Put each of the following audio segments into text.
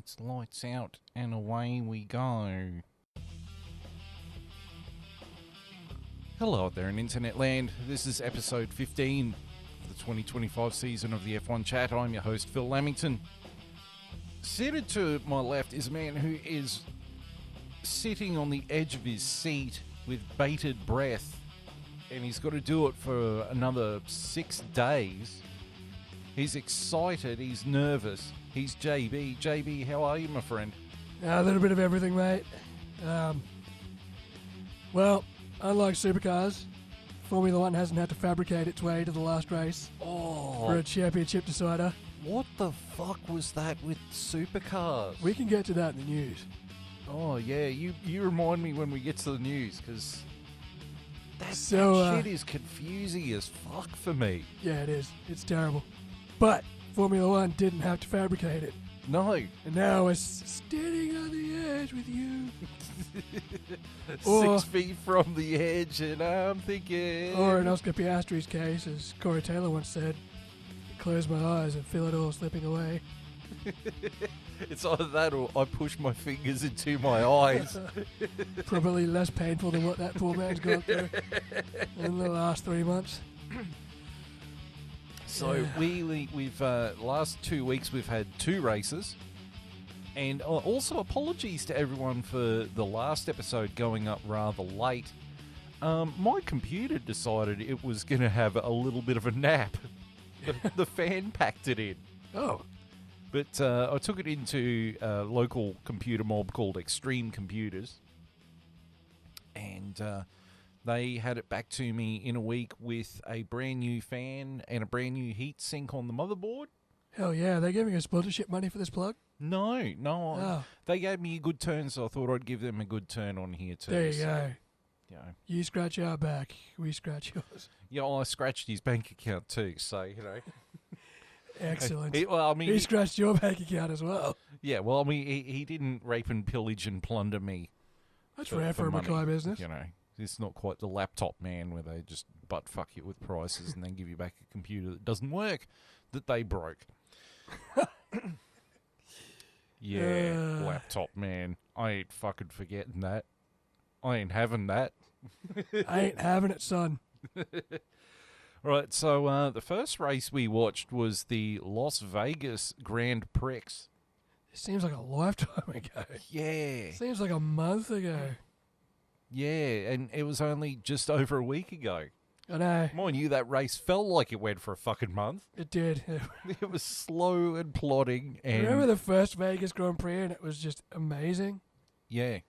It's lights out and away we go. Hello out there in internet land. This is episode 15 of the 2025 season of the F1 Chat. I'm your host, Phil Lamington. Seated to my left is a man who is sitting on the edge of his seat with bated breath, and he's got to do it for another 6 days. He's excited, he's nervous. He's JB. JB, how are you, my friend? A little bit of everything, mate. Well, unlike supercars, Formula One hasn't had to fabricate its way to the last race for a championship decider. What the fuck was that with supercars? We can get to that in the news. Oh, yeah, you remind me when we get to the news, because that shit is confusing as fuck for me. Yeah, it is. It's terrible. But Formula One didn't have to fabricate it. No. And now we're standing on the edge with you. 6 feet from the edge, and I'm thinking... Or in Oscar Piastri's case, as Corey Taylor once said, close my eyes and feel it all slipping away. It's either that or I push my fingers into my eyes. Probably less painful than what that poor man's gone through in the last 3 months. So we've last 2 weeks we've had 2 races, and also apologies to everyone for the last episode going up rather late. My computer decided it was going to have a little bit of a nap. The fan packed it in. Oh. But I took it into a local computer mob called Extreme Computers, and they had it back to me in a week with a brand new fan and a brand new heat sink on the motherboard. Hell yeah, are they giving us sponsorship money for this plug? No. Oh. They gave me a good turn, so I thought I'd give them a good turn on here too. There you go. You know. You scratch our back, we scratch yours. Yeah, well, I scratched his bank account too, so, you know. Excellent. He scratched your bank account as well. Yeah, well, I mean, he didn't rape and pillage and plunder me. That's rare for a Mackay business. You know, it's not quite the laptop man where they just butt fuck you with prices and then give you back a computer that doesn't work, that they broke. Yeah, laptop man. I ain't fucking forgetting that. I ain't having that. I ain't having it, son. Right, so the first race we watched was the Las Vegas Grand Prix. It seems like a lifetime ago. Yeah. Seems like a month ago. Yeah, and it was only just over a week ago. I know. Mind you, that race felt like it went for a fucking month. It did. It was slow and plodding. And remember the first Vegas Grand Prix and it was just amazing? Yeah.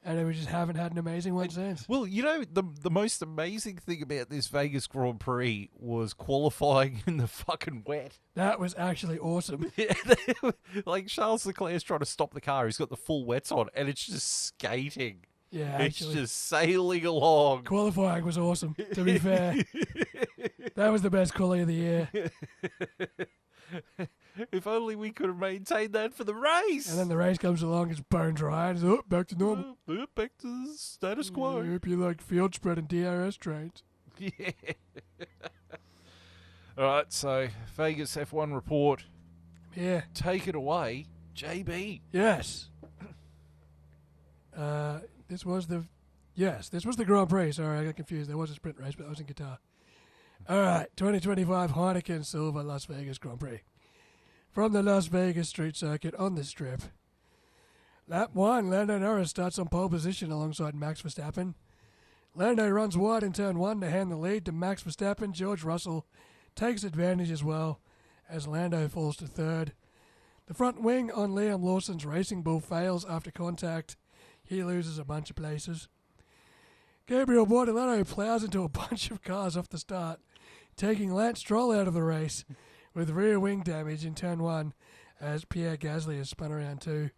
And we just haven't had an amazing one since. Well, you know, the most amazing thing about this Vegas Grand Prix was qualifying in the fucking wet. That was actually awesome. Yeah, like Charles Leclerc's trying to stop the car. He's got the full wets on, and it's just skating. Yeah, actually. It's just sailing along. Qualifying was awesome, to be fair. That was the best quality of the year. If only we could have maintained that for the race. And then the race comes along, it's bone dry, and it's back to normal. Back to the status quo. I hope you like field spread and DRS trains. Yeah. All right, so Vegas F1 report. Yeah. Take it away, JB. Yes. This was the Grand Prix. Sorry, I got confused. There was a sprint race, but I was in Qatar. All right, 2025 Heineken Silver Las Vegas Grand Prix. From the Las Vegas street circuit on the strip. Lap 1, Lando Norris starts on pole position alongside Max Verstappen. Lando runs wide in turn 1 to hand the lead to Max Verstappen. George Russell takes advantage as well as Lando falls to third. The front wing on Liam Lawson's Racing Bull fails after contact. He loses a bunch of places. Gabriel Bortoleto plows into a bunch of cars off the start, taking Lance Stroll out of the race with rear wing damage in turn 1 as Pierre Gasly is spun around too.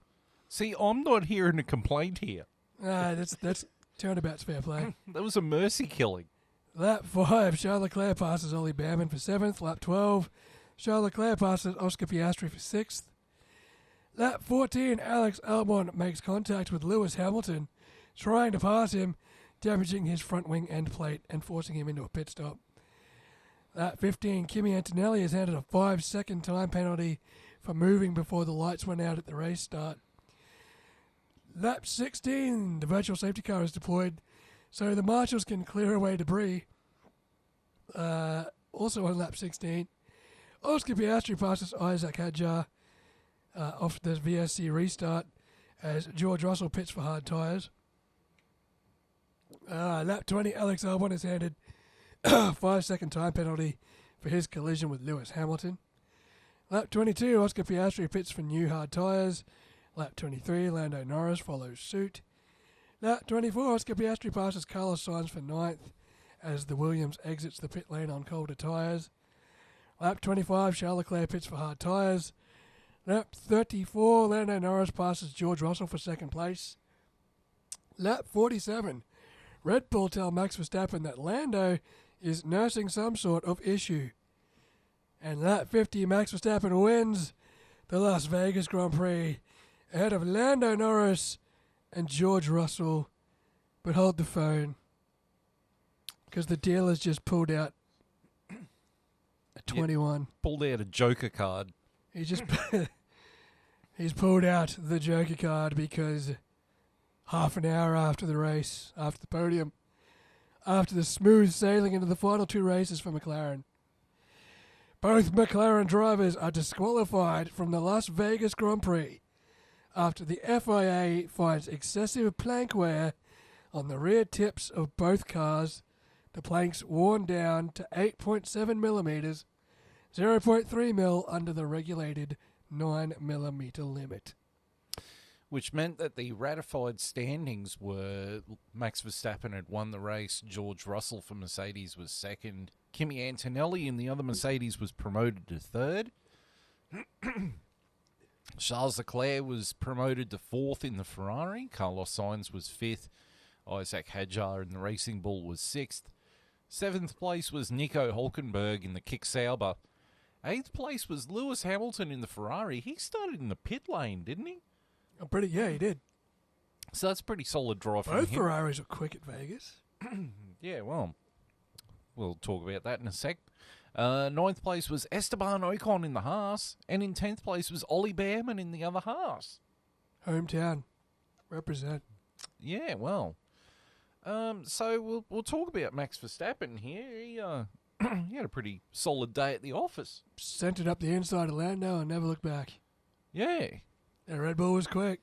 See, I'm not hearing a complaint here. That's turnabout's fair play. That was a mercy killing. Lap 5, Charles Leclerc passes Ollie Behrman for 7th. Lap 12, Charles Leclerc passes Oscar Piastri for 6th. Lap 14, Alex Albon makes contact with Lewis Hamilton, trying to pass him, damaging his front wing end plate and forcing him into a pit stop. Lap 15, Kimi Antonelli is handed a 5-second time penalty for moving before the lights went out at the race start. Lap 16, the virtual safety car is deployed so the marshals can clear away debris. Also on lap 16, Oscar Piastri passes Isaac Hadjar off the VSC restart as George Russell pits for hard tyres. Lap 20, Alex Albon is handed a 5-second time penalty for his collision with Lewis Hamilton. Lap 22, Oscar Piastri pits for new hard tyres. Lap 23, Lando Norris follows suit. Lap 24, Oscar Piastri passes Carlos Sainz for 9th as the Williams exits the pit lane on colder tyres. Lap 25, Charles Leclerc pits for hard tyres. Lap 34, Lando Norris passes George Russell for 2nd place. Lap 47, Red Bull tell Max Verstappen that Lando is nursing some sort of issue. And lap 50, Max Verstappen wins the Las Vegas Grand Prix ahead of Lando Norris and George Russell. But hold the phone, because the dealer's just pulled out a 21. Pulled out a Joker card. He's pulled out the Joker card because half an hour after the race, after the podium, after the smooth sailing into the final 2 races for McLaren, both McLaren drivers are disqualified from the Las Vegas Grand Prix after the FIA finds excessive plank wear on the rear tips of both cars. The planks worn down to 8.7 millimeters, 0.3 mil under the regulated 9 millimeter limit. Which meant that the ratified standings were Max Verstappen had won the race, George Russell for Mercedes was 2nd, Kimi Antonelli in the other Mercedes was promoted to 3rd, Charles Leclerc was promoted to 4th in the Ferrari, Carlos Sainz was 5th, Isaac Hadjar in the Racing Bull was 6th, 7th place was Nico Hulkenberg in the Kick Sauber, 8th place was Lewis Hamilton in the Ferrari. He started in the pit lane, didn't he? He did. So that's a pretty solid drive from him. Both Ferraris are quick at Vegas. Yeah, well, we'll talk about that in a sec. 9th place was Esteban Ocon in the Haas, and in 10th place was Ollie Behrman in the other Haas. Hometown. Represent. Yeah, well. So we'll talk about Max Verstappen here. He had a pretty solid day at the office. Sent it up the inside of Lando and never looked back. Yeah. And Red Bull was quick.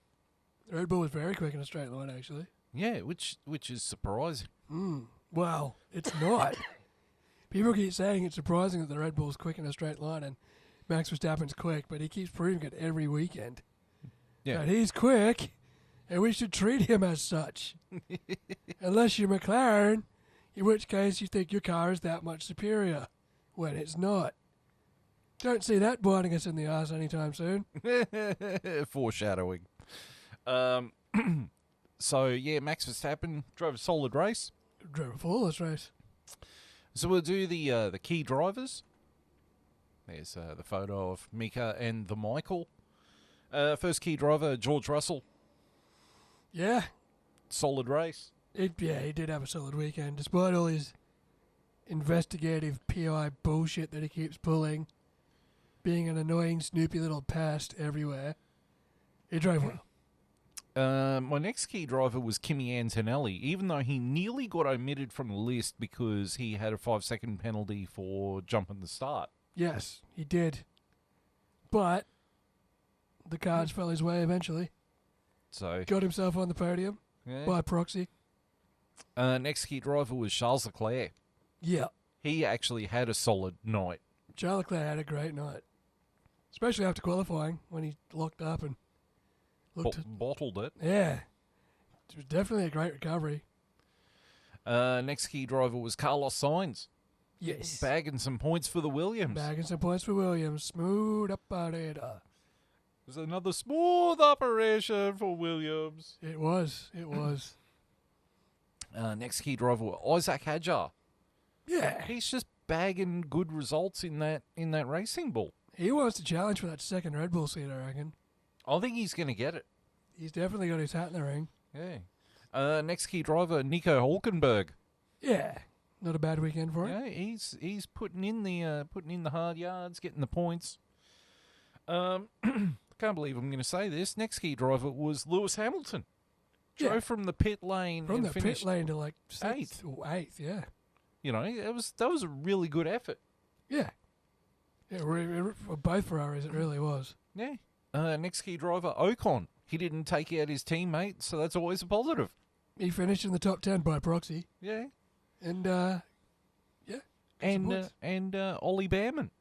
Red Bull was very quick in a straight line, actually. Yeah, which is surprising. Well, it's not. People keep saying it's surprising that the Red Bull's quick in a straight line and Max Verstappen's quick, but he keeps proving it every weekend. Yeah. That he's quick, and we should treat him as such. Unless you're McLaren, in which case you think your car is that much superior, when it's not. Don't see that biting us in the arse anytime soon. Foreshadowing. So, yeah, Max Verstappen drove a solid race. Drove a flawless race. So we'll do the key drivers. There's the photo of Mika and the Michael. First key driver, George Russell. Yeah. Solid race. He did have a solid weekend, despite all his investigative PI bullshit that he keeps pulling, being an annoying, snoopy little pest everywhere. He drove well. My next key driver was Kimi Antonelli, even though he nearly got omitted from the list because he had a 5-second penalty for jumping the start. Yes, he did. But the cards fell his way eventually. So got himself on the podium by proxy. Next key driver was Charles Leclerc. Yeah. He actually had a solid night. Charles Leclerc had a great night. Especially after qualifying, when he locked up and bottled it. Yeah. It was definitely a great recovery. Next key driver was Carlos Sainz. Yes. Bagging some points for the Williams. Bagging some points for Williams. Smooth operator. It was another smooth operation for Williams. It was. Next key driver was Isaac Hadjar. Yeah. He's just bagging good results in that Racing Bull. He wants to challenge for that second Red Bull seat, I reckon. I think he's going to get it. He's definitely got his hat in the ring. Yeah. Next key driver, Nico Hulkenberg. Yeah. Not a bad weekend for him. Yeah, he's putting in the hard yards, getting the points. Can't believe I'm going to say this. Next key driver was Lewis Hamilton. Yeah. Drove from the pit lane From and the finished pit lane to like eighth. Eighth, yeah. You know, that was a really good effort. Yeah. Yeah, for both Ferraris, it really was. Yeah. Next key driver, Ocon. He didn't take out his teammate, so that's always a positive. He finished in the top 10 by proxy. Yeah. And, yeah. And Ollie Behrman.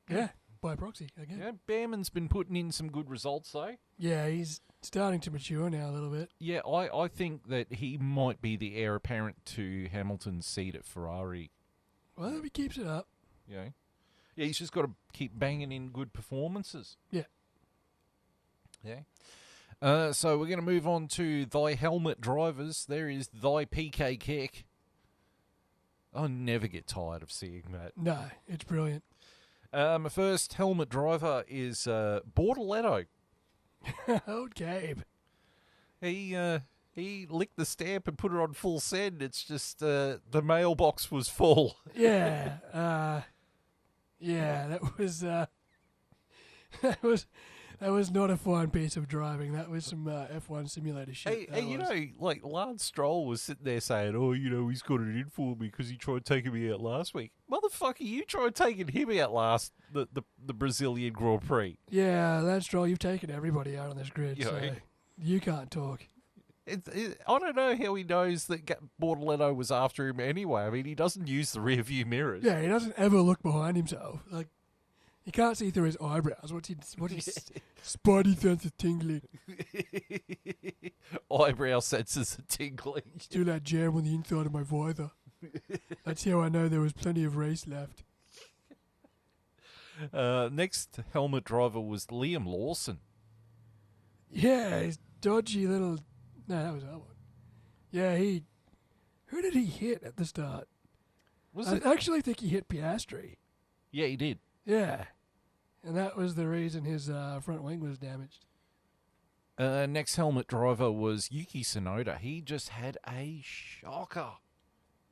Yeah, by proxy, again. Yeah, Behrman's been putting in some good results, though. Yeah, he's starting to mature now a little bit. Yeah, I think that he might be the heir apparent to Hamilton's seat at Ferrari. Well, if he keeps it up. Yeah. Yeah, he's just got to keep banging in good performances. Yeah. Yeah. So we're going to move on to thy helmet drivers. There is thy PK Keck. I never get tired of seeing that. No, it's brilliant. My first helmet driver is Bortoletto. Old Gabe. He licked the stamp and put it on full send. It's just the mailbox was full. Yeah. Yeah, that was not a fine piece of driving. That was some F1 simulator shit. Hey, you know, like Lance Stroll was sitting there saying, "Oh, you know, he's got it in for me because he tried taking me out last week." Motherfucker, you tried taking him out the Brazilian Grand Prix. Yeah, Lance Stroll, you've taken everybody out on this grid, Yeah. so you can't talk. I don't know how he knows that Bortoletto was after him anyway. I mean, he doesn't use the rear view mirrors. Yeah, he doesn't ever look behind himself. Like, you can't see through his eyebrows. What's his spidey sense of tingling? Eyebrow sensors are tingling. Still that jam on the inside of my visor. That's how I know there was plenty of race left. Next helmet driver was Liam Lawson. Yeah, his dodgy little... No, that was that one. Yeah, who did he hit at the start? I actually think he hit Piastri. Yeah, he did. Yeah. And that was the reason his front wing was damaged. Next helmet driver was Yuki Tsunoda. He just had a shocker.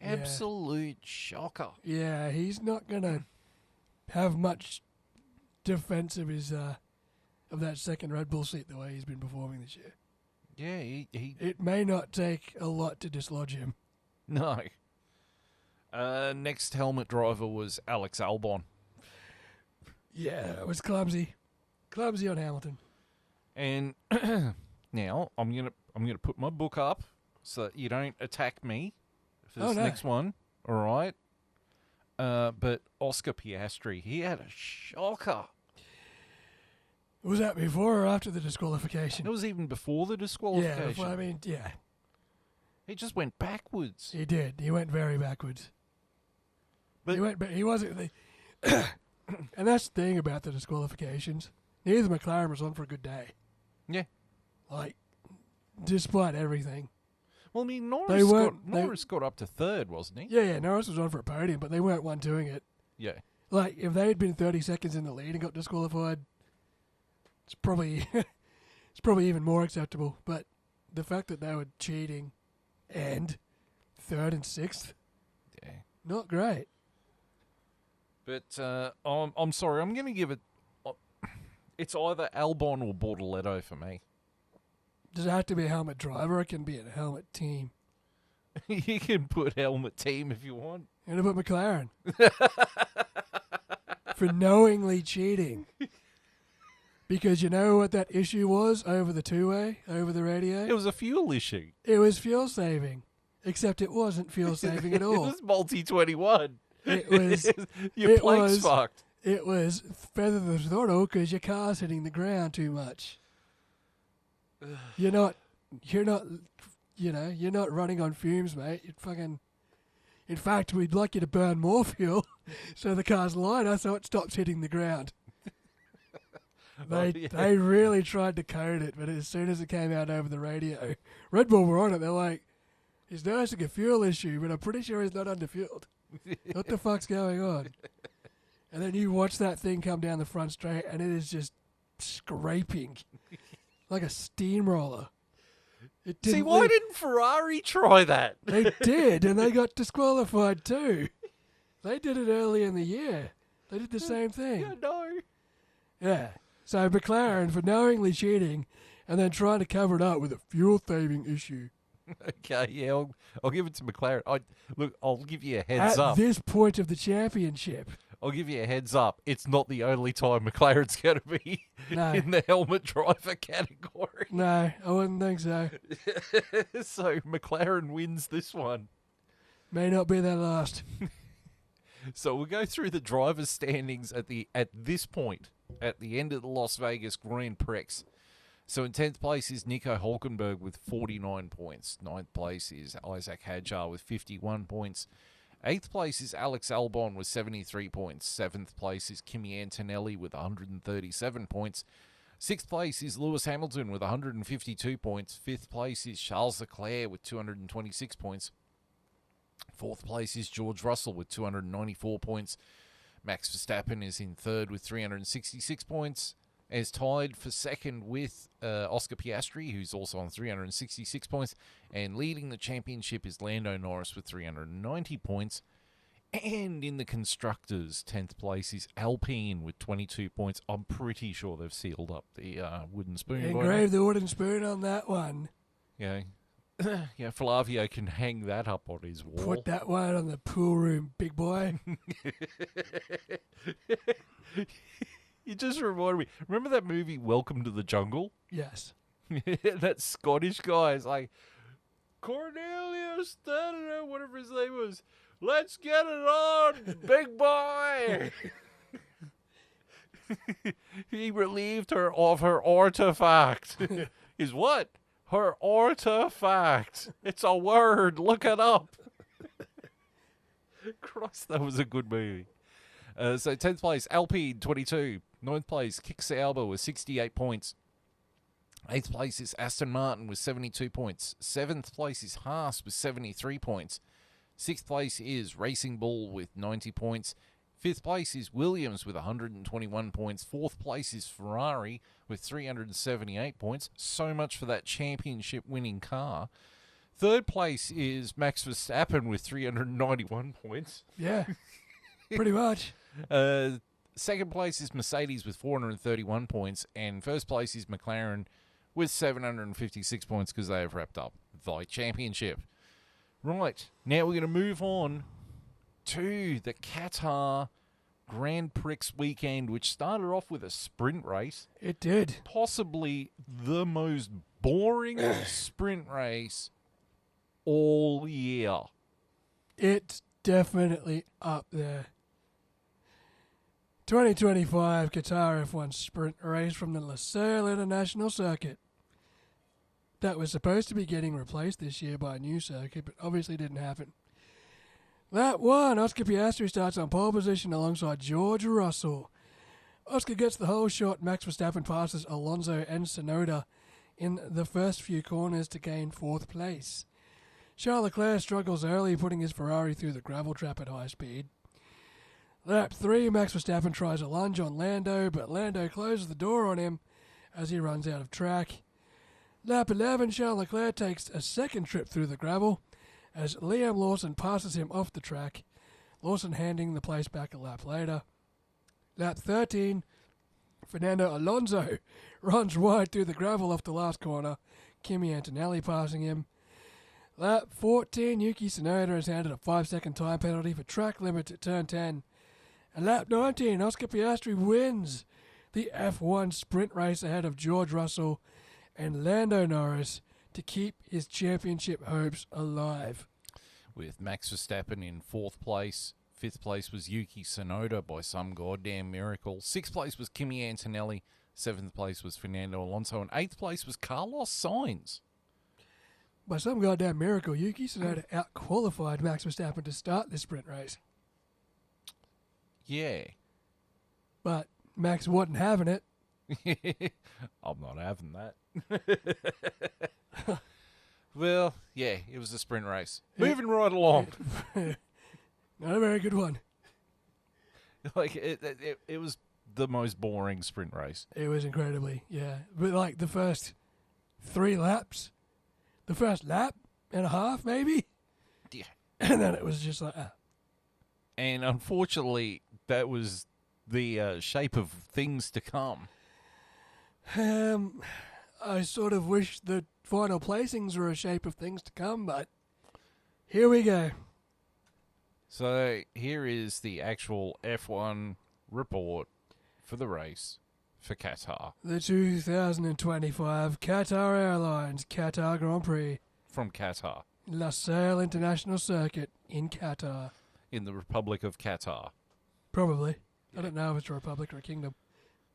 Yeah. Absolute shocker. Yeah, he's not going to have much defense of his of that second Red Bull seat the way he's been performing this year. Yeah, he It may not take a lot to dislodge him. No. Next helmet driver was Alex Albon. Yeah, it was clumsy. Clumsy on Hamilton. And now I'm gonna put my book up so that you don't attack me for this next one. All right. But Oscar Piastri, he had a shocker. Was that before or after the disqualification? It was even before the disqualification. Yeah, yeah. He just went backwards. He did. He went very backwards. But he wasn't. And that's the thing about the disqualifications. Neither McLaren was on for a good day. Yeah. Like, despite everything. Well, I mean, Norris got up to third, wasn't he? Yeah, Norris was on for a podium, but they weren't one doing it. Yeah. Like, if they had been 30 seconds in the lead and got disqualified, it's probably even more acceptable. But the fact that they were cheating and third and sixth, not great. But I'm sorry, I'm going to give it... It's either Albon or Bortoletto for me. Does it have to be a helmet driver or it can be a helmet team? You can put helmet team if you want. And about McLaren. For knowingly cheating. Because you know what that issue was over the two-way, over the radio? It was a fuel issue. It was fuel saving. Except it wasn't fuel saving at all. It was multi-21. It was... Your plate's fucked. It was feather the throttle because your car's hitting the ground too much. You're not running on fumes, mate. You're fucking... In fact, we'd like you to burn more fuel so the car's lighter so it stops hitting the ground. They really tried to code it, but as soon as it came out over the radio, Red Bull were on it. They're like, he's noticing a fuel issue, but I'm pretty sure he's not underfueled. What the fuck's going on? And then you watch that thing come down the front straight, and it is just scraping like a steamroller. Why didn't Ferrari try that? They did, and they got disqualified too. They did it early in the year. They did the same thing. Yeah, no. Yeah. So McLaren for knowingly cheating and then trying to cover it up with a fuel-saving issue. Okay, yeah, I'll give it to McLaren. I'll give you a heads At up. this point of the championship. I'll give you a heads up. It's not the only time McLaren's going to be in the helmet driver category. No, I wouldn't think so. So McLaren wins this one. May not be their last. So we'll go through the drivers' standings at this point, at the end of the Las Vegas Grand Prix. So in 10th place is Nico Hulkenberg with 49 points. 9th place is Isaac Hadjar with 51 points. 8th place is Alex Albon with 73 points. 7th place is Kimi Antonelli with 137 points. 6th place is Lewis Hamilton with 152 points. 5th place is Charles Leclerc with 226 points. 4th place is George Russell with 294 points. Max Verstappen is in 3rd with 366 points. Is tied for 2nd with Oscar Piastri, who's also on 366 points. And leading the championship is Lando Norris with 390 points. And in the Constructors, 10th place is Alpine with 22 points. I'm pretty sure they've sealed up the wooden spoon. Engraved the wooden spoon on that one. Yeah. Yeah, Flavio can hang that up on his wall. Put that one on the pool room, big boy. You just reminded me. Remember that movie, Welcome to the Jungle? Yes. That Scottish guy is like, Cornelius, whatever his name was. Let's get it on, big boy. He relieved her of her artifact. Is what? Her artifact. It's a word. Look it up. Christ, that was a good movie. So 10th place, Alpine, 22. 9th place, Kik Sauber with 68 points. 8th place is Aston Martin with 72 points. 7th place is Haas with 73 points. 6th place is Racing Bull with 90 points. 5th place is Williams with 121 points. 4th place is Ferrari with 378 points. So much for that championship-winning car. 3rd place is Max Verstappen with 391 points. Yeah, pretty much. 2nd place is Mercedes with 431 points. And 1st place is McLaren with 756 points because they have wrapped up the championship. Right, now we're going to move on to the Qatar Grand Prix weekend, which started off with a sprint race. It did. Possibly the most boring sprint race all year. It's definitely up there. 2025 Qatar F1 sprint race from the Losail International Circuit. That was supposed to be getting replaced this year by a new circuit, but obviously didn't happen. Lap 1, Oscar Piastri starts on pole position alongside George Russell. Oscar gets the whole shot. Max Verstappen passes Alonso and Tsunoda in the first few corners to gain 4th place. Charles Leclerc struggles early, putting his Ferrari through the gravel trap at high speed. Lap 3, Max Verstappen tries a lunge on Lando, but Lando closes the door on him as he runs out of track. Lap 11, Charles Leclerc takes a second trip through the gravel as Liam Lawson passes him off the track, Lawson handing the place back a lap later. Lap 13, Fernando Alonso runs wide through the gravel off the last corner, Kimi Antonelli passing him. Lap 14, Yuki Tsunoda is handed a 5-second time penalty for track limits at turn 10. And lap 19, Oscar Piastri wins the F1 sprint race ahead of George Russell and Lando Norris to keep his championship hopes alive. With Max Verstappen in 4th place. 5th place was Yuki Tsunoda by some goddamn miracle. 6th place was Kimi Antonelli. 7th place was Fernando Alonso. And 8th place was Carlos Sainz. By some goddamn miracle, Yuki Tsunoda out-qualified Max Verstappen to start this sprint race. Yeah. But Max wasn't having it. I'm not having that. Well, yeah, it was a sprint race. Moving right along. Not a very good one. Like, it was the most boring sprint race. It was incredibly, yeah. But like the first 3 laps, the first lap and a half maybe, Yeah. and then it was just like, And unfortunately, that was the shape of things to come. I sort of wish the final placings were a shape of things to come, but here we go. So here is the actual F1 report for the race for Qatar. The 2025 Qatar Airlines Qatar Grand Prix. From Qatar. Lusail International Circuit in Qatar. In the Republic of Qatar. Probably. Yeah. I don't know if it's a republic or a kingdom.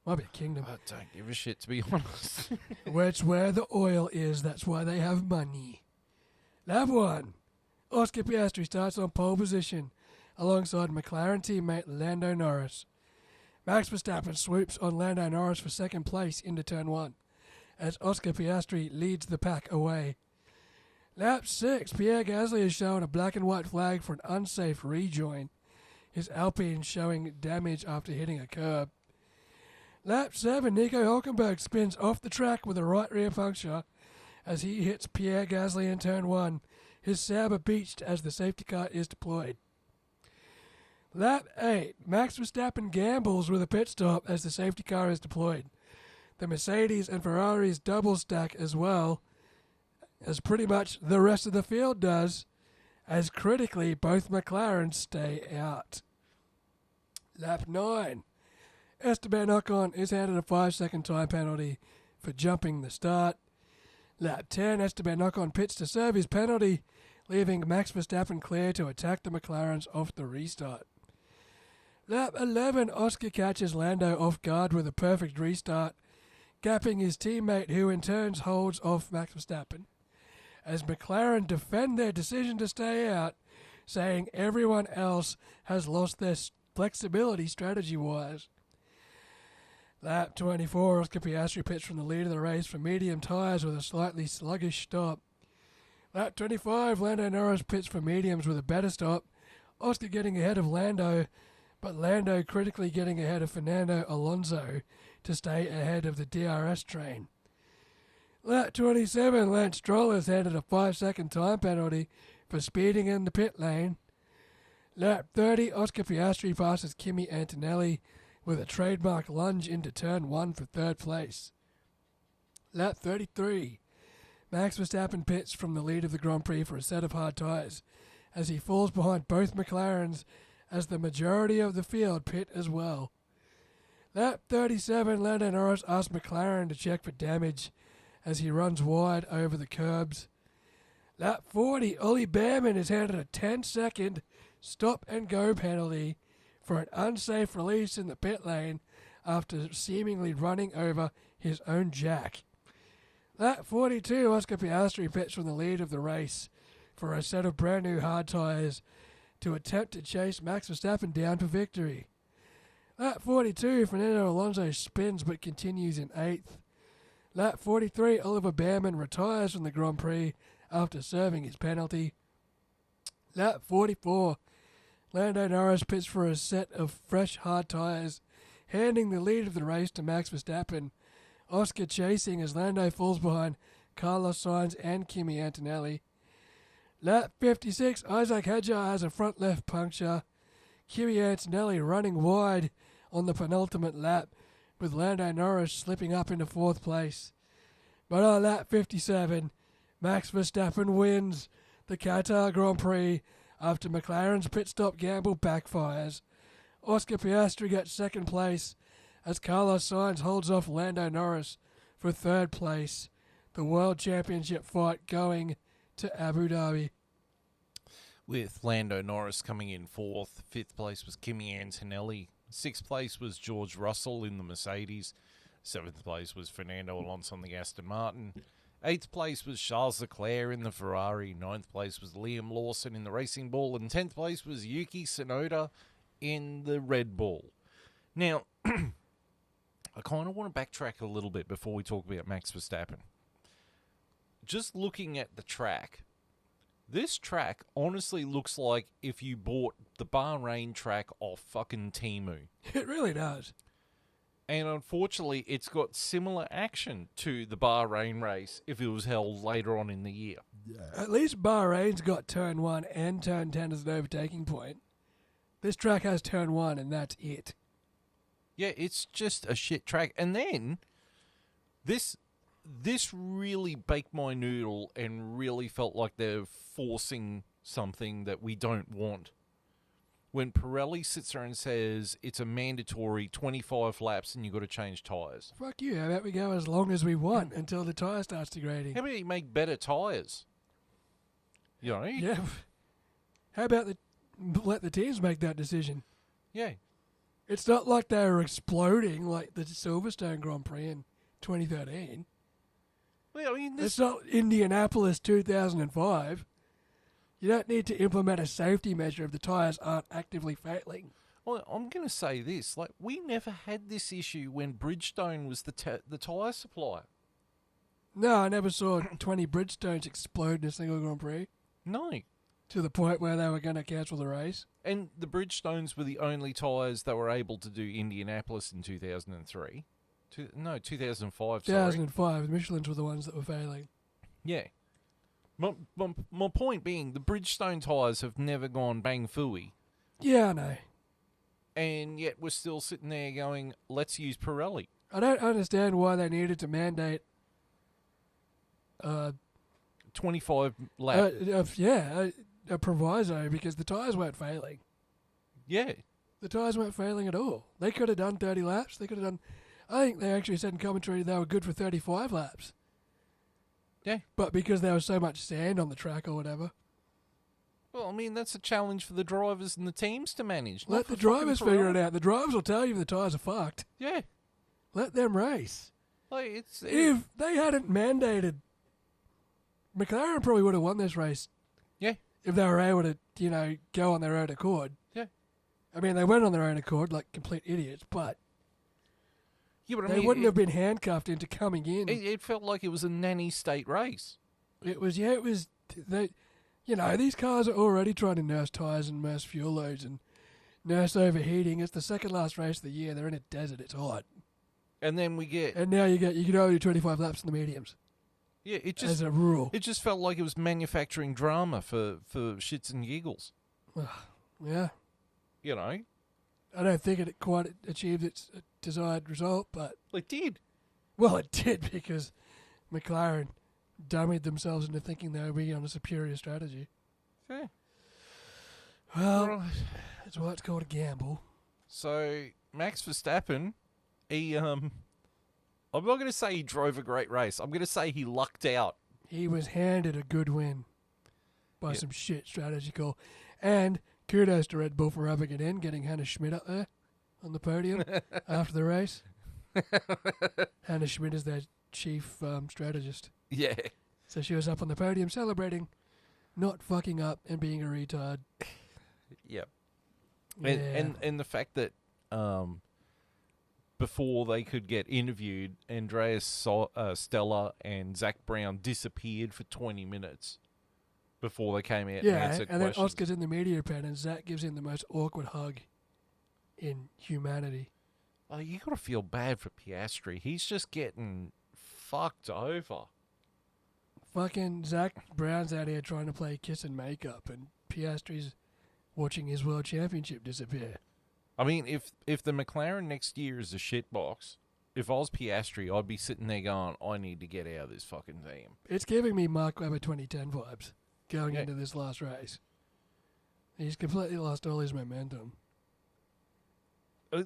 Might be a kingdom. I don't give a shit, to be honest. It's where the oil is, that's why they have money. Lap 1. Oscar Piastri starts on pole position alongside McLaren teammate Lando Norris. Max Verstappen swoops on Lando Norris for second place into turn 1 as Oscar Piastri leads the pack away. Lap 6. Pierre Gasly is shown a black and white flag for an unsafe rejoin, his Alpine showing damage after hitting a curb. Lap 7. Nico Hülkenberg spins off the track with a right rear puncture as he hits Pierre Gasly in turn 1, his Sauber beached as the safety car is deployed. Lap 8. Max Verstappen gambles with a pit stop as the safety car is deployed. The Mercedes and Ferraris double stack as well, as pretty much the rest of the field does, as critically both McLarens stay out. Lap 9. Esteban Ocon is handed a 5-second time penalty for jumping the start. Lap 10. Esteban Ocon pits to serve his penalty, leaving Max Verstappen clear to attack the McLarens off the restart. Lap 11, Oscar catches Lando off guard with a perfect restart, gapping his teammate who in turn holds off Max Verstappen, as McLaren defend their decision to stay out, saying everyone else has lost their flexibility strategy-wise. Lap 24, Oscar Piastri pits from the lead of the race for medium tyres with a slightly sluggish stop. Lap 25, Lando Norris pits for mediums with a better stop, Oscar getting ahead of Lando, but Lando critically getting ahead of Fernando Alonso to stay ahead of the DRS train. Lap 27, Lance Stroll is handed a 5-second time penalty for speeding in the pit lane. Lap 30, Oscar Piastri passes Kimi Antonelli with a trademark lunge into turn 1 for third place. Lap 33, Max Verstappen pits from the lead of the Grand Prix for a set of hard tyres as he falls behind both McLarens as the majority of the field pit as well. Lap 37, Lando Norris asks McLaren to check for damage as he runs wide over the curbs. Lap 40, Ollie Behrman is handed a 10-second stop-and-go penalty for an unsafe release in the pit lane after seemingly running over his own jack. Lap 42, Oscar Piastri pits from the lead of the race for a set of brand new hard tyres to attempt to chase Max Verstappen down for victory. Lap 42, Fernando Alonso spins but continues in 8th. Lap 43, Oliver Behrman retires from the Grand Prix after serving his penalty. Lap 44, Lando Norris pits for a set of fresh hard tyres, handing the lead of the race to Max Verstappen. Oscar chasing as Lando falls behind Carlos Sainz and Kimi Antonelli. Lap 56, Isaac Hadjar has a front left puncture. Kimi Antonelli running wide on the penultimate lap, with Lando Norris slipping up into 4th place. But on lap 57, Max Verstappen wins the Qatar Grand Prix after McLaren's pit stop gamble backfires. Oscar Piastri gets 2nd place as Carlos Sainz holds off Lando Norris for 3rd place. The World Championship fight going to Abu Dhabi. With Lando Norris coming in 4th, 5th place was Kimi Antonelli, 6th place was George Russell in the Mercedes, 7th place was Fernando Alonso on the Aston Martin, 8th place was Charles Leclerc in the Ferrari, 9th place was Liam Lawson in the Racing Bull, and 10th place was Yuki Tsunoda in the Red Bull. Now, I kind of want to backtrack a little bit before we talk about Max Verstappen. Just looking at the track, this track honestly looks like if you bought the Bahrain track off fucking Temu. It really does. And unfortunately, it's got similar action to the Bahrain race if it was held later on in the year. Yeah. At least Bahrain's got turn 1 and turn 10 as an overtaking point. This track has turn 1 and that's it. Yeah, it's just a shit track. And then, This really baked my noodle and really felt like they're forcing something that we don't want. When Pirelli sits there and says it's a mandatory 25 laps and you've got to change tyres. Fuck you. How about we go as long as we want until the tyre starts degrading? How about you make better tyres? You know? Yeah. How about let the teams make that decision? Yeah. It's not like they were exploding like the Silverstone Grand Prix in 2013. Well, I mean, It's not Indianapolis 2005. You don't need to implement a safety measure if the tyres aren't actively failing. Well, I'm going to say this. Like, we never had this issue when Bridgestone was the tyre supplier. No, I never saw 20 Bridgestones explode in a single Grand Prix. No. To the point where they were going to cancel the race. And the Bridgestones were the only tyres that were able to do Indianapolis in 2003. 2005, sorry. 2005, the Michelins were the ones that were failing. Yeah. My point being, the Bridgestone tyres have never gone bang phooey. Yeah, I know. And yet we're still sitting there going, let's use Pirelli. I don't understand why they needed to mandate 25 lap. A proviso because the tyres weren't failing. Yeah. The tyres weren't failing at all. They could have done 30 laps. They could have done... I think they actually said in commentary they were good for 35 laps. Yeah. But because there was so much sand on the track or whatever. Well, I mean, that's a challenge for the drivers and the teams to manage. Let the drivers figure it out. The drivers will tell you if the tyres are fucked. Yeah. Let them race. Like, if they hadn't mandated... McLaren probably would have won this race. Yeah. If they were able to, go on their own accord. Yeah. I mean, they went on their own accord like complete idiots, but... Yeah, but they wouldn't have been handcuffed into coming in. It felt like it was a nanny state race. It was. These cars are already trying to nurse tyres and nurse fuel loads and nurse overheating. It's the second last race of the year. They're in a desert. It's hot. And then we get... And now you can only do 25 laps in the mediums. Yeah, it just... As a rule. It just felt like it was manufacturing drama for shits and giggles. Yeah. You know? I don't think it quite achieved its desired result, but... It did. Well, it did because McLaren dummied themselves into thinking they were being on a superior strategy. Yeah. Well, that's why it's called a gamble. So, Max Verstappen, he, I'm not going to say he drove a great race. I'm going to say he lucked out. He was handed a good win by some shit strategy call. And... kudos to Red Bull for rubbing it in, getting Hannah Schmidt up there on the podium after the race. Hannah Schmidt is their chief strategist. Yeah. So she was up on the podium celebrating, not fucking up and being a retard. Yep. Yeah. And the fact that before they could get interviewed, Andreas Stella and Zach Brown disappeared for 20 minutes. Before they came out and answered and questions. then Oscar's in the media pen and Zach gives him the most awkward hug in humanity. Oh, you got to feel bad for Piastri. He's just getting fucked over. Fucking Zach Brown's out here trying to play kiss and makeup and Piastri's watching his world championship disappear. I mean, if the McLaren next year is a shitbox, if I was Piastri, I'd be sitting there going, I need to get out of this fucking team. It's giving me Mark Webber 2010 vibes. Going into this last race. He's completely lost all his momentum.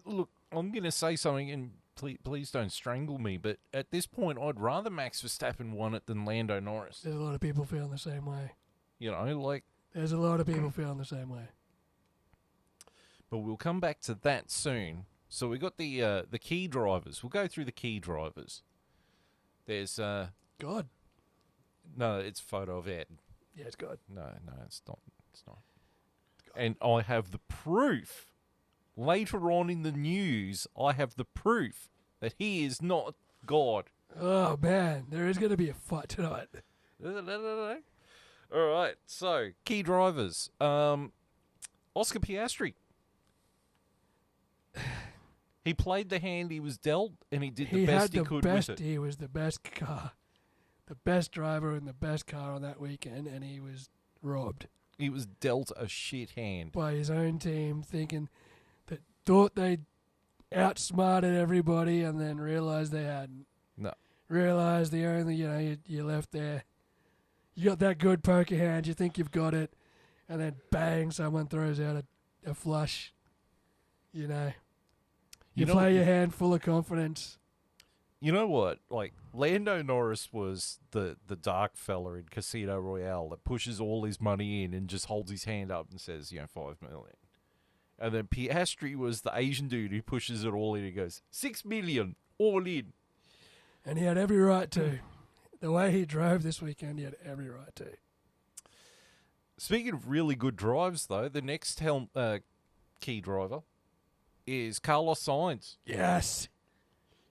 Look, I'm going to say something, and please don't strangle me, but at this point, I'd rather Max Verstappen won it than Lando Norris. There's a lot of people feeling the same way. There's a lot of people feeling the same way. But we'll come back to that soon. So we got the key drivers. We'll go through the key drivers. There's... God. No, it's a photo of Ed. Yeah, it's God. No, it's not. It's not. And I have the proof. Later on in the news, I have the proof that he is not God. Oh, man. There is going to be a fight tonight. All right. So, key drivers. Oscar Piastri. He played the hand he was dealt, and he did the best he could with it. He was the best car. The best driver and the best car on that weekend, and he was robbed. He was dealt a shit hand. By his own team, thought they'd outsmarted everybody and then realised they hadn't. No. realise the only, you're left there. You got that good poker hand, you think you've got it, and then bang, someone throws out a flush. You play your hand full of confidence. You know what? Like, Lando Norris was the dark fella in Casino Royale that pushes all his money in and just holds his hand up and says, 5 million. And then Piastri was the Asian dude who pushes it all in and goes, 6 million, all in. And he had every right to. The way he drove this weekend, he had every right to. Speaking of really good drives, though, the next key driver is Carlos Sainz. Yes.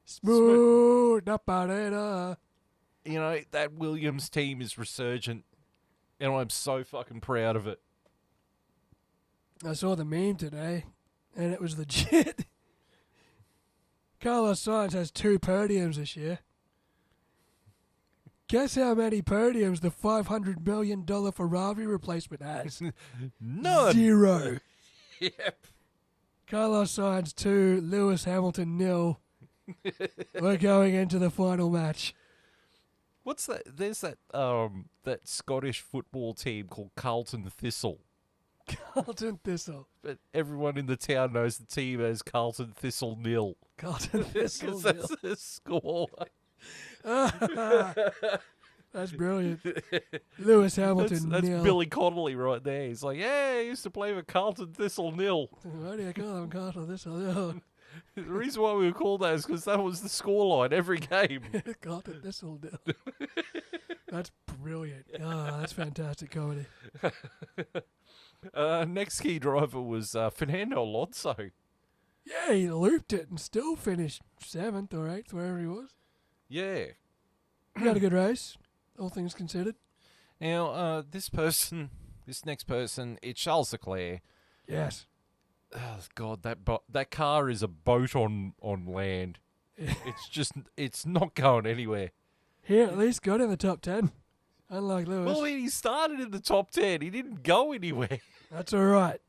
Smooth operator. That Williams team is resurgent, and I'm so fucking proud of it. I saw the meme today, and it was legit. Carlos Sainz has 2 podiums this year. Guess how many podiums the $500 million Ferrari replacement has? None. 0. Yep. Carlos Sainz 2, Lewis Hamilton 0. We're going into the final match. What's that? There's that Scottish football team called Carlton Thistle. Carlton Thistle. But everyone in the town knows the team as Carlton Thistle 0. Carlton Thistle 0. That's the score. That's brilliant. Lewis Hamilton That's 0. Billy Connolly right there. He's like, yeah, I used to play for Carlton Thistle 0. Why do you call him Carlton Thistle 0? The reason why we were called that is because that was the scoreline every game. Carlton Thistle 0. That's brilliant. That's fantastic comedy. Next key driver was Fernando Alonso. Yeah, he looped it and still finished 7th or 8th, wherever he was. Yeah. He had a good race, all things considered. Now, this next person, it's Charles Leclerc. Yes. Oh, God, that car is a boat on land. It's not going anywhere. He at least got in the top 10, unlike Lewis. Well, he started in the top 10. He didn't go anywhere. That's all right.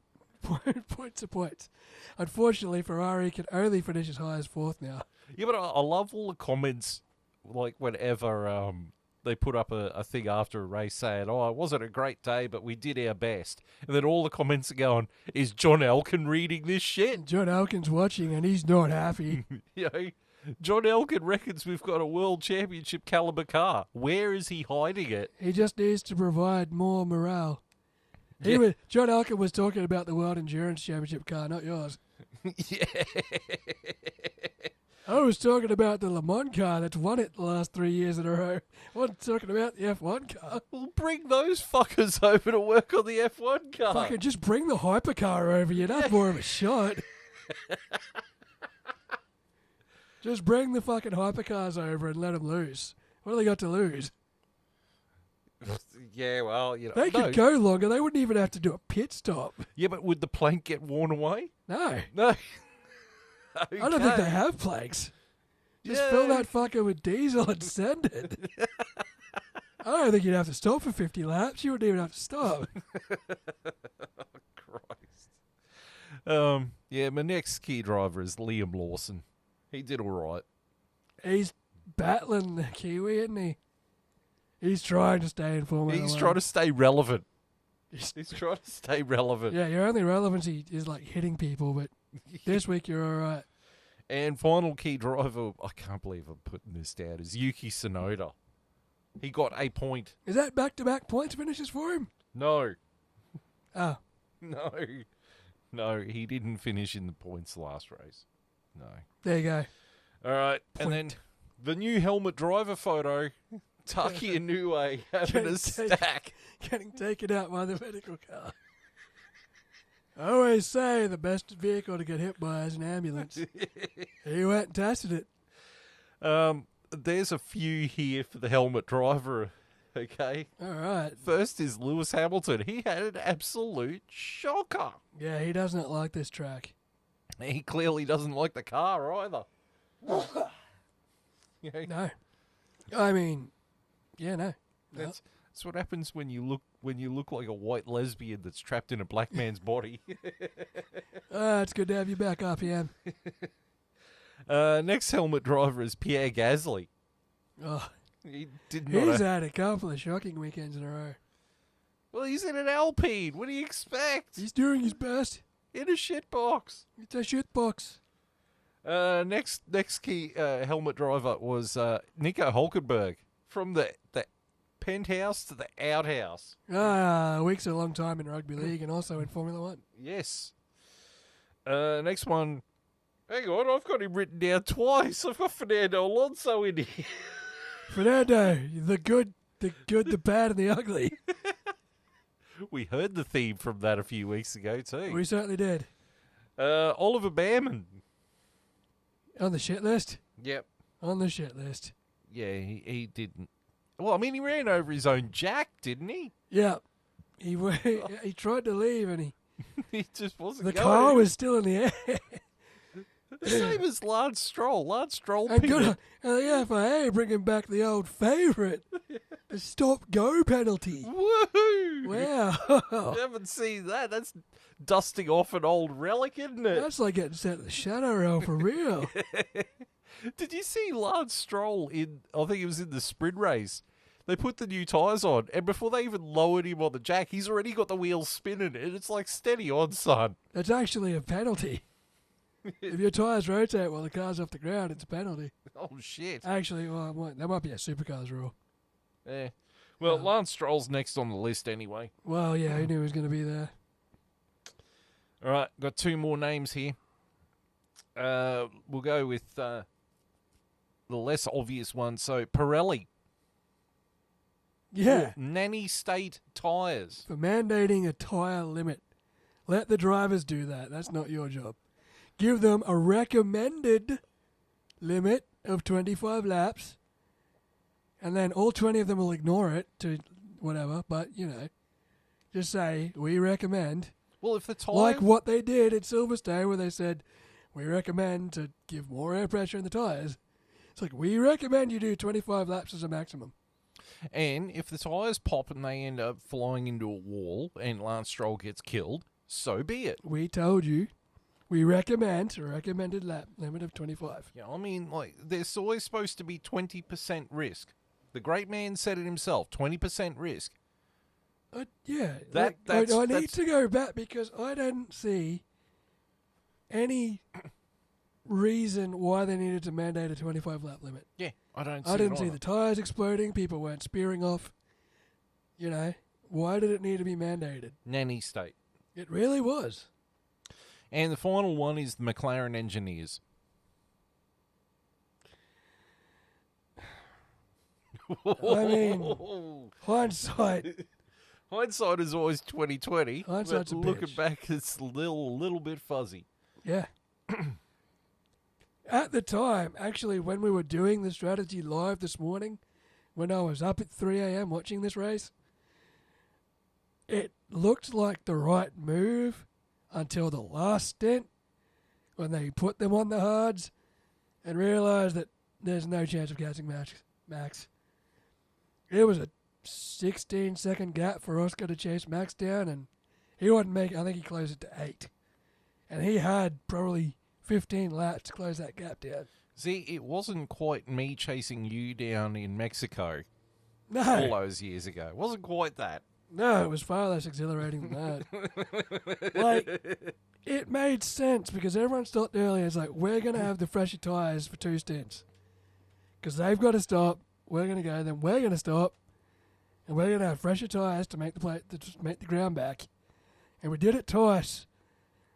Points are points. Unfortunately, Ferrari can only finish as high as 4th now. Yeah, but I love all the comments, like whenever they put up a thing after a race saying, "Oh, it wasn't a great day, but we did our best." And then all the comments are going, "Is John Elkann reading this shit?" John Elkann's watching and he's not happy. John Elkann reckons we've got a world championship caliber car. Where is he hiding it? He just needs to provide more morale. John Elkann was talking about the World Endurance Championship car, not yours. Yeah. I was talking about the Le Mans car that's won it the last 3 years in a row. I wasn't talking about the F1 car. Well, bring those fuckers over to work on the F1 car. Fucking just bring the hypercar over. You'd have more of a shot. Just bring the fucking hypercars over and let them lose. What do they got to lose? Yeah, well, They could go longer. They wouldn't even have to do a pit stop. Yeah, but would the plank get worn away? No. No. Okay. I don't think they have planks. Just fill that fucker with diesel and send it. I don't think you'd have to stop for 50 laps. You wouldn't even have to stop. Oh, Christ. Yeah, my next key driver is Liam Lawson. He did all right. He's battling the Kiwi, isn't he? He's trying to stay in Formula 1. He's trying to stay relevant. He's trying to stay relevant. Yeah, your only relevancy is like hitting people, but this week you're all right. And final key driver, I can't believe I'm putting this down, is Yuki Tsunoda. He got a point. Is that back-to-back points finishes for him? No. Oh. No, he didn't finish in the points last race. No. There you go. All right, Point. and then the new helmet driver photo, Taki Inoue having a stack. Getting taken out by the medical car. I always say the best vehicle to get hit by is an ambulance. He went and tested it. There's a few here for the helmet driver, okay? All right. First is Lewis Hamilton. He had an absolute shocker. Yeah, he does not like this track. He clearly doesn't like the car either. No. I mean, yeah, no. That's what happens when you look like a white lesbian that's trapped in a black man's body. It's good to have you back, RPM. Next helmet driver is Pierre Gasly. Oh, He did not. he's had a couple of shocking weekends in a row. Well, he's in an Alpine. What do you expect? He's doing his best. In a shit box. It's a shit box. Next key helmet driver was Nico Hulkenberg from the penthouse to the outhouse. A week's a long time in rugby league and also in Formula One. Yes. Next one. Hang on, I've got him written down twice. I've got Fernando Alonso in here. Fernando, the good, the bad, and the ugly. We heard the theme from that a few weeks ago too. We certainly did. Oliver Behrman. On the shit list? Yep. On the shit list. Yeah, he didn't. Well, I mean, he ran over his own jack, didn't he? Yeah. He tried to leave and He just wasn't the going. car was still in the air. The same as Lance Stroll. Lance Stroll And pitted. the FIA bringing back the old favourite, the stop-go penalty. Woohoo! Wow. I haven't seen that. That's dusting off an old relic, isn't it? That's like getting sent to the shadow realm for real. Did you see Lance Stroll in, I think it was in the sprint race? They put the new tyres on, and before they even lowered him on the jack, he's already got the wheels spinning, and it's like, steady on, son. That's actually a penalty. If your tyres rotate while the car's off the ground, it's a penalty. Oh, shit. Actually, that might be a supercars rule. Yeah. Well, Lance Stroll's next on the list anyway. Well, yeah, he knew he was going to be there. All right, got two more names here. We'll go with the less obvious one. So, Pirelli. Yeah. Nanny state tyres. For mandating a tyre limit. Let the drivers do that. That's not your job. Give them a recommended limit of 25 laps, and then all 20 of them will ignore it to whatever, but, just say, we recommend. Well, if the tyre... Like what they did at Silverstone where they said, we recommend to give more air pressure in the tyres. It's like, we recommend you do 25 laps as a maximum. And if the tyres pop and they end up flying into a wall and Lance Stroll gets killed, so be it. We told you. We recommend a recommended lap limit of 25. Yeah, I mean, like, there's always supposed to be 20% risk. The great man said it himself, 20% risk. Yeah. That's I need to go back because I didn't see any reason why they needed to mandate a 25 lap limit. Yeah, I didn't see the tyres exploding. People weren't spearing off. Why did it need to be mandated? Nanny state. It really was. And the final one is the McLaren engineers. I mean, hindsight. Hindsight is always 20/20. Hindsight's but a looking bitch. back, it's a little bit fuzzy. Yeah. At the time, actually, when we were doing the strategy live this morning, when I was up at 3 a.m. watching this race, it looked like the right move until the last stint when they put them on the hards and realised that there's no chance of catching Max. It was a 16-second gap for Oscar to chase Max down, and he wasn't making. I think he closed it to 8. And he had probably 15 laps to close that gap down. See, it wasn't quite me chasing you down in Mexico No. all those years ago. It wasn't quite that. No, it was far less exhilarating than that. It made sense because everyone stopped early. It's like, we're going to have the fresher tyres for 2 stints. Because they've got to stop. We're going to go. Then we're going to stop. And we're going to have fresher tyres to make the ground back. And we did it twice.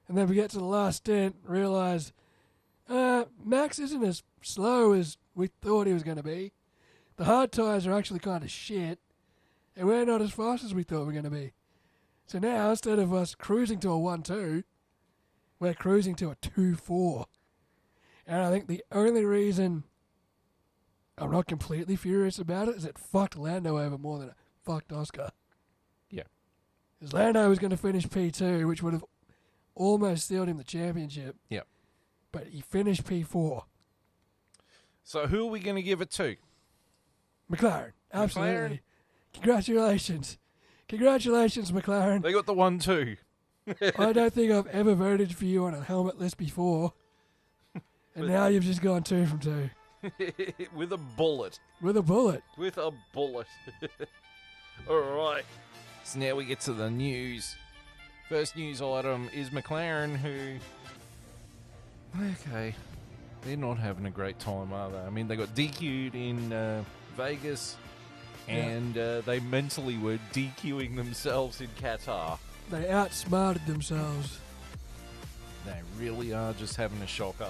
And then we get to the last stint and realise Max isn't as slow as we thought he was going to be. The hard tyres are actually kind of shit. And we're not as fast as we thought we were going to be. So now, instead of us cruising to a 1-2, we're cruising to a 2-4. And I think the only reason I'm not completely furious about it is it fucked Lando over more than it fucked Oscar. Yeah. Because Lando was going to finish P2, which would have almost sealed him the championship. Yeah. But he finished P4. So who are we going to give it to? McLaren. Absolutely. Congratulations. Congratulations, McLaren. They got the 1-2. I don't think I've ever voted for you on a helmet list before. And now you've just gone 2 from 2. With a bullet. With a bullet. With a bullet. All right. So now we get to the news. First news item is McLaren, who... Okay. They're not having a great time, are they? I mean, they got DQ'd in Vegas, and they mentally were DQing themselves in Qatar. They outsmarted themselves. They really are just having a shocker.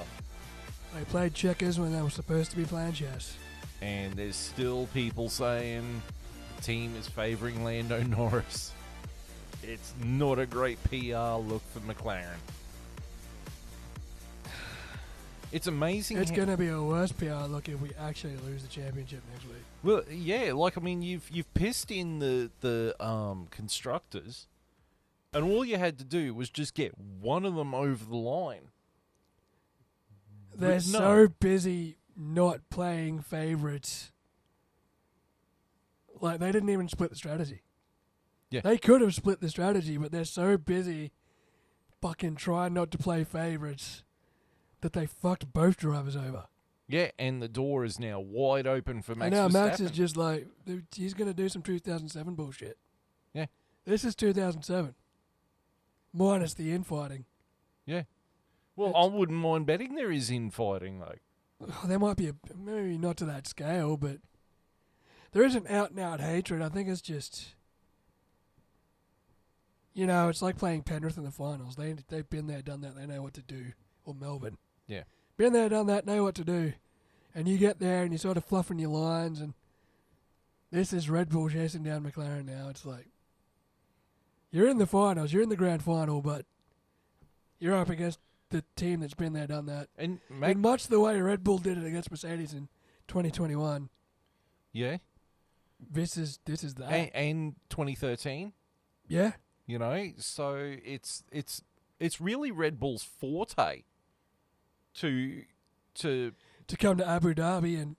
They played checkers when they were supposed to be playing chess. And there's still people saying the team is favouring Lando Norris. It's not a great PR look for McLaren. It's amazing. It's going to be a worse PR look if we actually lose the championship next week. Well, yeah, like I mean, you've pissed in the constructors, and all you had to do was just get one of them over the line. They're so busy not playing favourites. Like, they didn't even split the strategy. Yeah. They could have split the strategy, but they're so busy fucking trying not to play favourites that they fucked both drivers over. Yeah, and the door is now wide open for Max Verstappen. And now Max is just like, he's going to do some 2007 bullshit. Yeah. This is 2007. Minus the infighting. Yeah. Well, I wouldn't mind betting there is infighting, though. There might be maybe not to that scale, but there isn't out-and-out hatred. I think it's just, you know, it's like playing Penrith in the finals. They've been there, done that. They know what to do. Or Melbourne. Yeah. Been there, done that, know what to do. And you get there and you're sort of fluffing your lines, and this is Red Bull chasing down McLaren now. It's like, you're in the finals, you're in the grand final, but you're up against the team that's been there, done that. And in much the way Red Bull did it against Mercedes in 2021. Yeah. This is that. And 2013. Yeah. You know, so it's really Red Bull's forte to come to Abu Dhabi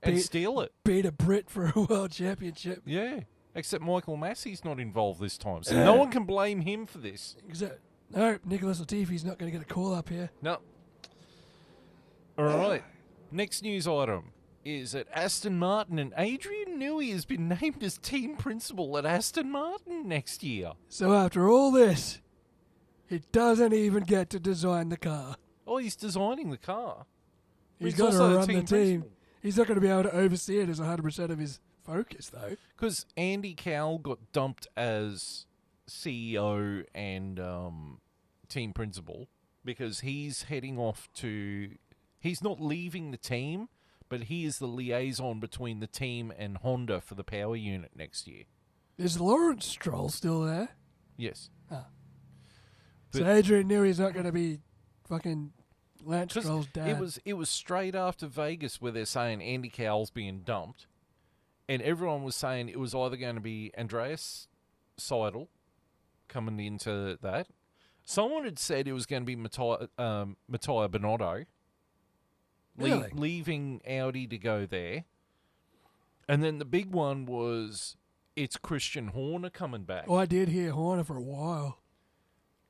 and steal it. Beat a Brit for a world championship. Yeah. Except Michael Massey's not involved this time, so no one can blame him for this. No, Nicholas Latifi's not going to get a call up here. No. All right. Next news item is that Aston Martin and Adrian Newey has been named as team principal at Aston Martin next year. So after all this, he doesn't even get to design the car. Oh, he's designing the car. He's got to run the team. He's not going to be able to oversee it as 100% of his focus, though. Because Andy Cowell got dumped as CEO and team principal because he's heading off to... He's not leaving the team, but he is the liaison between the team and Honda for the power unit next year. Is Lawrence Stroll still there? Yes. Ah. So Adrian Newey's not going to be fucking Lance Stroll's dad. It was straight after Vegas where they're saying Andy Cowell's being dumped, and everyone was saying it was either going to be Andreas Seidel coming into that. Someone had said it was going to be Mattia Binotto really? leaving Audi to go there. And then the big one was it's Christian Horner coming back. Oh, I did hear Horner for a while.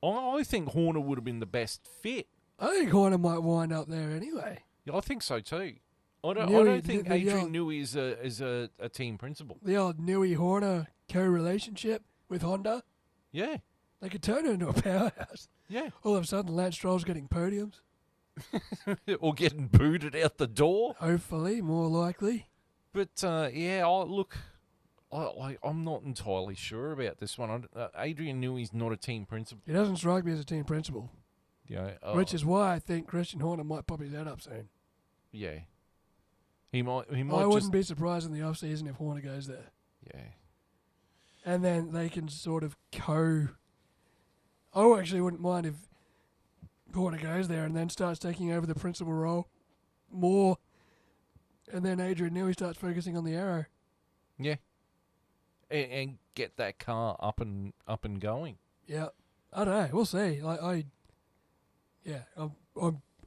I think Horner would have been the best fit. I think Horner might wind up there anyway. Yeah, I think so too. I don't think Adrian Newey is a team principal. The old Newey-Horner co-relationship with Honda. Yeah. They could turn it into a powerhouse. Yeah. All of a sudden, Lance Stroll's getting podiums. Or getting booted out the door. Hopefully, more likely. But, I'm not entirely sure about this one. Adrian Newey's not a team principal. He doesn't strike me as a team principal. Yeah. Which is why I think Christian Horner might pop his head up soon. Yeah. He might. I wouldn't be surprised in the off-season if Horner goes there. Yeah. And then they can sort of I actually wouldn't mind if Horner goes there and then starts taking over the principal role more, and then Adrian Newey starts focusing on the aero. Yeah. And get that car up and going. Yeah. I don't know. We'll see. I'm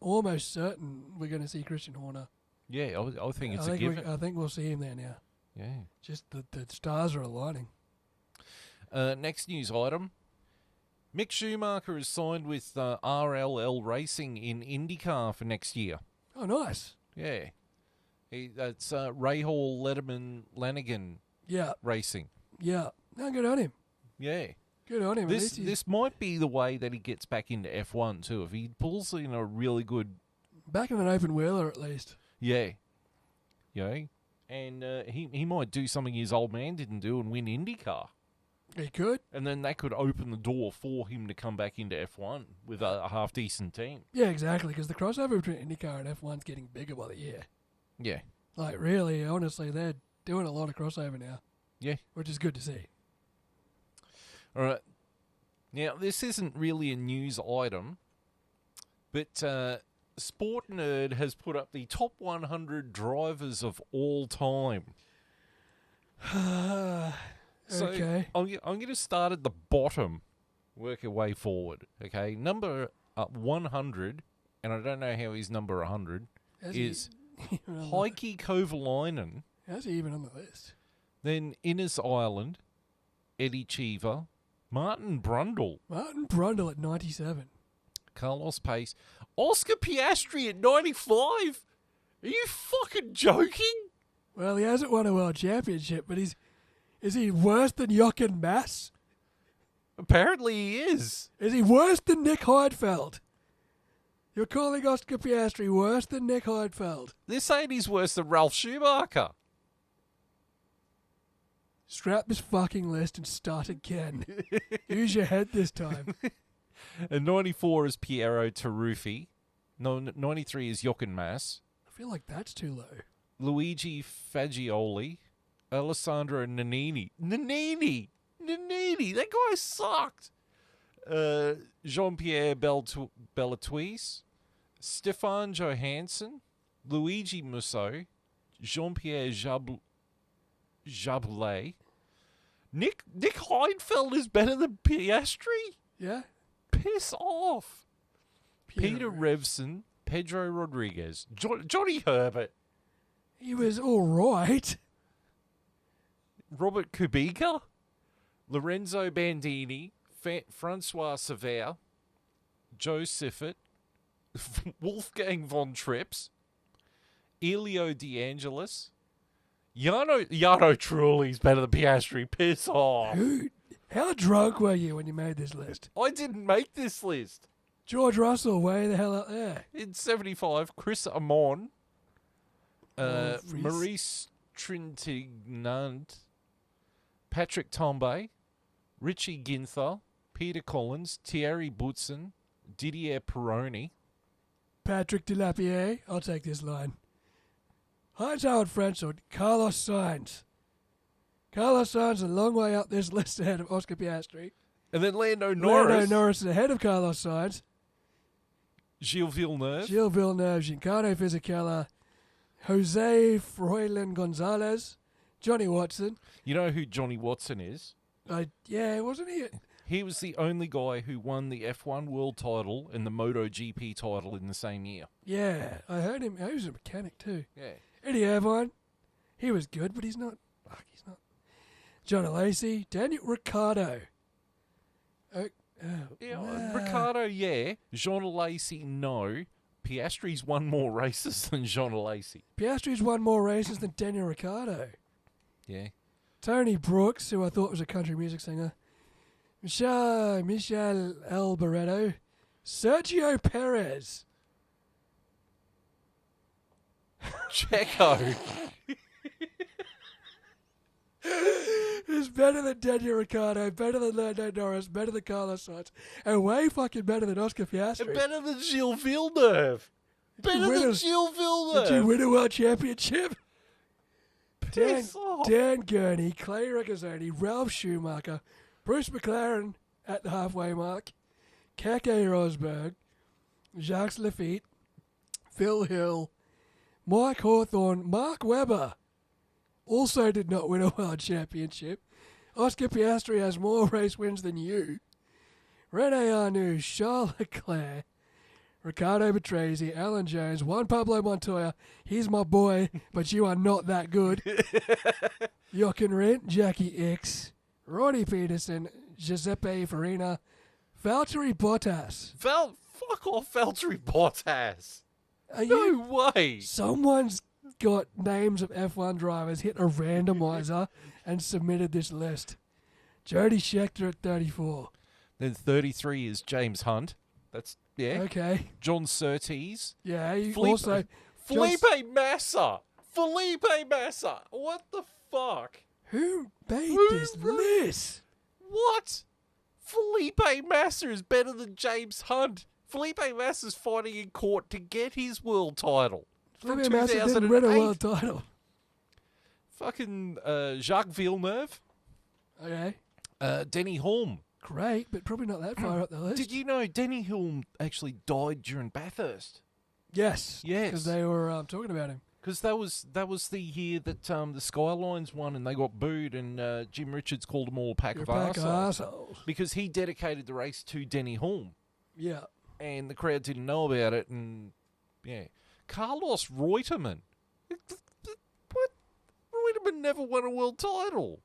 almost certain we're going to see Christian Horner. Yeah, I think it's a given. I think we'll see him there now. Yeah. Just the stars are aligning. Next news item. Mick Schumacher is signed with RLL Racing in IndyCar for next year. Oh, nice. Yeah. That's Rahal Letterman Lanigan Yeah, Racing. yeah. No, good on him. Yeah. Good on him. At This least he's this might be the way that he gets back into F1 too. If he pulls in a really good, back in an open wheeler at least. yeah, and he might do something his old man didn't do and win IndyCar, He could. and then that could open the door for him to come back into F1 with a half decent team. Yeah, exactly. Because the crossover between IndyCar and F1's getting bigger by the year. Yeah, Like really, honestly, they're doing a lot of crossover now. yeah. Which is good to see. All right. Now this isn't really a news item, but Sport Nerd has put up the top 100 drivers of all time. So Okay. I'm going to start at the bottom, work our way forward. Okay, number 100, and I don't know how he's number 100, is Heikki Kovalainen. How's he even on the list? Then Innes Ireland, Eddie Cheever, Martin Brundle, Martin Brundle at 97. Carlos Pace, Oscar Piastri at 95. Are you fucking joking? Well, he hasn't won a world championship, but is he worse than Jochen Mass? Apparently he is. Is he worse than Nick Heidfeld? You're calling Oscar Piastri worse than Nick Heidfeld? They're saying he's worse than Ralph Schumacher. Scrap this fucking list and start again. Use your head this time. And 94 is Piero Taruffi. No, 93 is Jochen Mass. I feel like that's too low. Luigi Fagioli. Alessandro Nannini. Nannini! That guy sucked. Jean-Pierre Bellatuis. Stefan Johansson. Luigi Musso. Jean-Pierre Jaboulet. Nick Heidfeld is better than Piastri? Yeah? Piss off. Peter Revson, Pedro Rodriguez, Johnny Herbert, He was all right. Robert Kubica, Lorenzo Bandini, Francois Sever, Joe Siffert, Wolfgang von Trips, Elio De Angelis, Jarno Trulli's better than Piastri. Piss off. Dude, how drunk were you when you made this list? I didn't make this list. George Russell, way the hell out there. In 75, Chris Amon, Reese. Maurice Trintignant, Patrick Tombe, Richie Ginther, Peter Collins, Thierry Boutsen, Didier Pironi. Patrick Delapierre, I'll take this line. Heinz-Howard Frenzel, Carlos Sainz. Carlos Sainz is a long way up this list ahead of Oscar Piastri. And then Lando Norris. Lando Norris is ahead of Carlos Sainz. Gilles Villeneuve. Gilles Villeneuve, Giancarlo Fisichella, Jose Froilan Gonzalez, Johnny Watson. You know who Johnny Watson is? Yeah, wasn't he? He was the only guy who won the F1 world title and the MotoGP title in the same year. Yeah, I heard him. He was a mechanic too. Yeah. Eddie Irvine, he was good, but he's not. He's not. John Lacey, Daniel Ricciardo. Ricciardo, yeah. Jean Alesi, no. Piastri's won more races than Jean Alesi. Piastri's won more races than Daniel Ricciardo. Yeah. Tony Brooks, who I thought was a country music singer. Michel Alboreto. Sergio Perez. Checo. Is better than Daniel Ricciardo, better than Lando Norris, better than Carlos Sainz, and way fucking better than Oscar Piastri. And better than Gilles Villeneuve. Better than Gilles Villeneuve. Did you win a world championship? Piss off. Dan Gurney, Clay Regazzoni, Ralph Schumacher, Bruce McLaren at the halfway mark, Keke Rosberg, Jacques Lafitte, Phil Hill, Mike Hawthorne, Mark Webber also did not win a world championship. Oscar Piastri has more race wins than you. Rene Arnoux, Charles Leclerc, Ricardo Patrese, Alan Jones, Juan Pablo Montoya. He's my boy, but you are not that good. Jochen Rindt, Jackie X, Ronnie Peterson, Giuseppe Farina, Valtteri Bottas. Fuck off, Valtteri Bottas. Are No you? way. Someone's got names of F1 drivers, hit a randomizer, and submitted this list. Jody Scheckter at 34. Then 33 is James Hunt. That's, yeah. Okay. John Surtees. Yeah, you Felipe, also... Felipe Massa. Felipe Massa. What the fuck? Who made Who this wrote- list? What? Felipe Massa is better than James Hunt. Felipe Massa's fighting in court to get his world title. From Felipe Massa didn't win a 2008. world title. Fucking Jacques Villeneuve. Okay. Denny Hulme. Great, but probably not that far up the list. Did you know Denny Hulme actually died during Bathurst? Yes. Yes. Because they were talking about him. Because that was the year that the Skylines won and they got booed and Jim Richards called them all a pack You're of a pack of arseholes. arseholes. Because he dedicated the race to Denny Hulme. Yeah. And the crowd didn't know about it and, yeah. Carlos Reutemann. What? Reutemann never won a world title.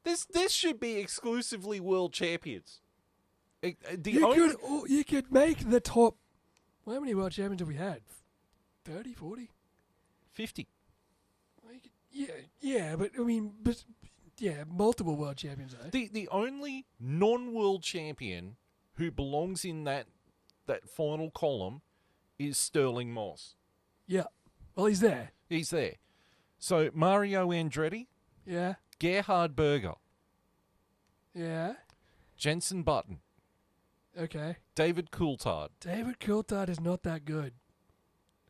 This should be exclusively world champions. You could make the top... Well, how many world champions have we had? 30, 40? 50. Yeah, but I mean, multiple world champions though. The only non-world champion who belongs in that final column is Sterling Moss. Yeah. Well, he's there. He's there. So Mario Andretti, Yeah. Gerhard Berger, Yeah. Jensen Button, Okay. David Coulthard. David Coulthard is not that good.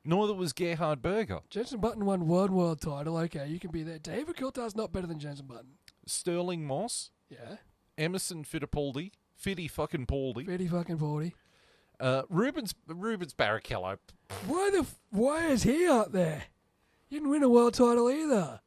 Neither was Gerhard Berger. Jensen Button won one world title. Okay, you can be there. David Coulthard's not better than Jensen Button. Sterling Moss, Yeah. Emerson Fittipaldi, Fitty fucking Paldi, Pretty fucking 40. Rubens Barrichello. Why is he up there? He didn't win a world title either.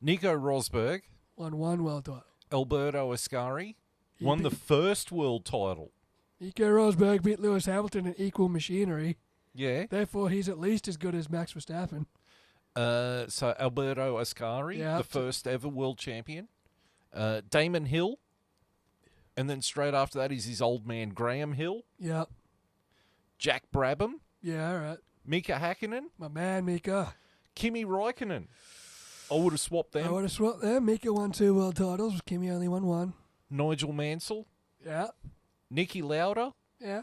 Nico Rosberg, Won one world title. Alberto Ascari, He won the beat- first world title. Nico Rosberg beat Lewis Hamilton in equal machinery. Yeah. Therefore, he's at least as good as Max Verstappen. So Alberto Ascari, Yeah. the first ever world champion. Damon Hill. And then straight after that is his old man Graham Hill. Yeah. Jack Brabham. Yeah, all right. Mika Hakkinen. My man, Mika. Kimi Räikkönen. I would have swapped I them. would have swapped them. Mika won 2 world titles. Kimi only won 1. Nigel Mansell. Yeah. Nicky Lauda. Yeah.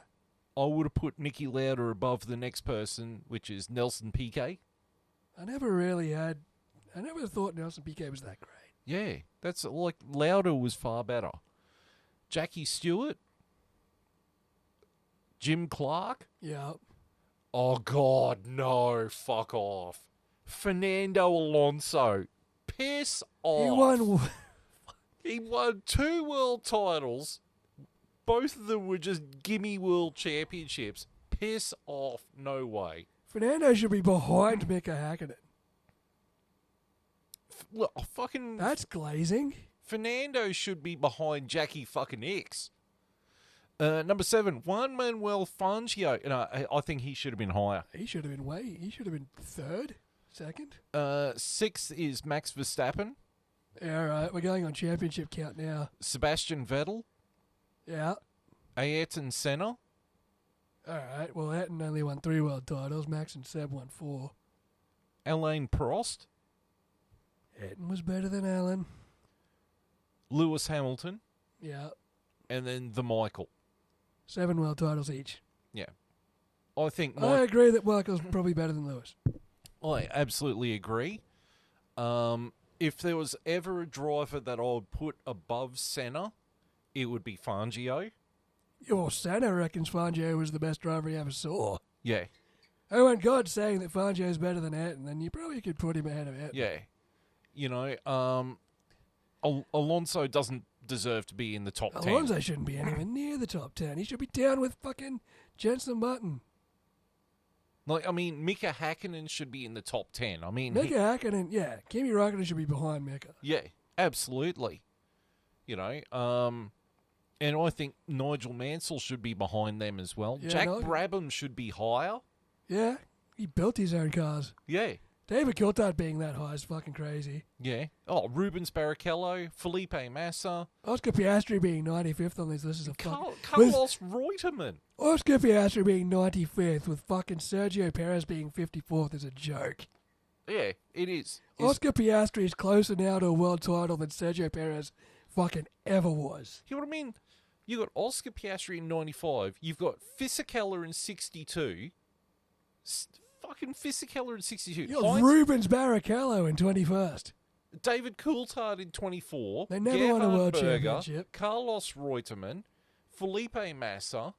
I would have put Nicky Lauda above the next person, which is Nelson Piquet. I never thought Nelson Piquet was that great. Yeah, that's like Lauda was far better. Jackie Stewart. Jim Clark. Yeah. Oh, God, no. Fuck off. Fernando Alonso. Piss off. He won 2 world titles. Both of them were just gimme world championships. Piss off. No way. Fernando should be behind Mika Hakkinen. Look, fucking That's glazing. Fernando should be behind Jackie fucking X. Number 7, Juan Manuel Fangio. No, I think he should have been higher. He should have been 3rd, 2nd. 6th is Max Verstappen. Yeah, all right. We're going on championship count now. Sebastian Vettel. Yeah. Ayrton Senna. All right. Well, Ayrton only won 3 world titles. Max and Seb won 4. Alain Prost. Ayrton was better than Alan. Lewis Hamilton. Yeah. And then the Michael. 7 world titles each. Yeah. I think I agree that Michael's probably better than Lewis. I absolutely agree. If there was ever a driver that I would put above Senna, it would be Fangio. Your Senna reckons Fangio was the best driver he ever saw. Yeah. Oh, and God's saying that Fangio is better than Ayrton, then you probably could put him ahead of Ayrton. Yeah. You know, Alonso doesn't deserve to be in the top 10. Alonso shouldn't be anywhere near the top 10. He should be down with fucking Jensen Button. Like, I mean, Mika Hakkinen should be in the top 10. I mean, Mika Hakkinen, yeah. Kimi Räikkönen should be behind Mika. yeah, absolutely. You know, and I think Nigel Mansell should be behind them as well. Yeah, Jack Nigel. Brabham should be higher. Yeah, he built his own cars. Yeah. David Coulthard being that high is fucking crazy. Yeah. Oh, Rubens Barrichello, Felipe Massa. Oscar Piastri being 95th on this list is a fucking... Carlos Reutemann. Oscar Piastri being 95th with fucking Sergio Perez being 54th is a joke. Yeah, it is. Oscar Piastri is closer now to a world title than Sergio Perez fucking ever was. You know what I mean? You got Oscar Piastri in 95. You've got Fisichella in 62. Fucking Fisichella in 62. You got Rubens Barrichello in 21st. David Coulthard in 24. They never won a world Berger, championship. Carlos Reutemann, Felipe Massa.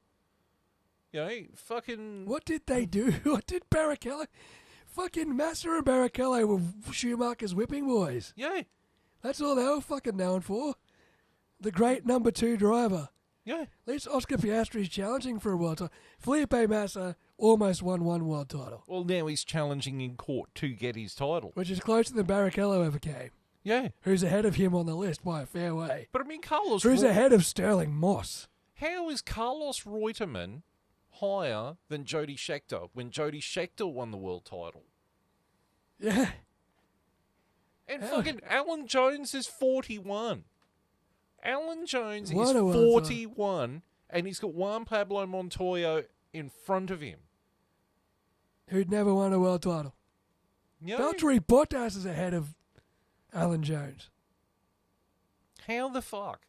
You know, fucking... What did they do? What did Barrichello... Fucking Massa and Barrichello were Schumacher's whipping boys. Yeah. That's all they were fucking known for. The great number 2 driver. Yeah. At least Oscar Piastri's challenging for a world title. Felipe Massa almost won one world title. Well, now he's challenging in court to get his title. Which is closer than Barrichello ever came. Yeah. Who's ahead of him on the list by a fair way. But I mean, Carlos... Who's ahead of Sterling Moss. How is Carlos Reutemann higher than Jody Scheckter when Jody Scheckter won the world title? Yeah. And fucking Alan Jones is 41. Alan Jones is What a world 41, and he's got Juan Pablo Montoya in front of him. Who'd never won a world title. You know, Valtteri Bottas is ahead of Alan Jones. how the fuck?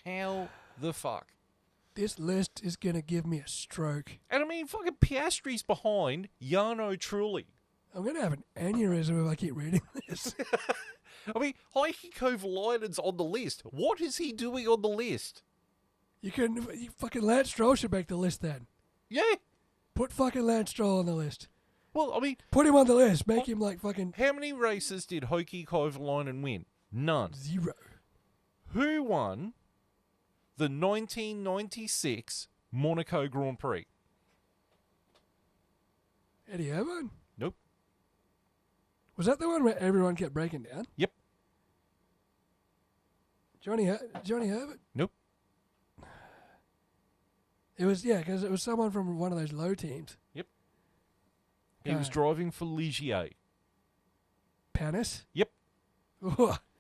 How the fuck? This list is going to give me a stroke. And I mean, fucking Piastri's behind Jarno Trulli. I'm going to have an aneurysm if I keep reading this. I mean, Heikki Kovalainen's on the list. What is he doing on the list? You fucking Lance Stroll should make the list then. Yeah. Put fucking Lance Stroll on the list. Well, I mean... Put him on the list. Make him like fucking... How many races did Heikki Kovalainen win? None. 0. Who won the 1996 Monaco Grand Prix? Eddie Irvine? Nope. Was that the one where everyone kept breaking down? Yep. Johnny Herbert? Nope. It was, yeah, because it was someone from one of those low teams. Yep. He was driving for Ligier. Panis? Yep.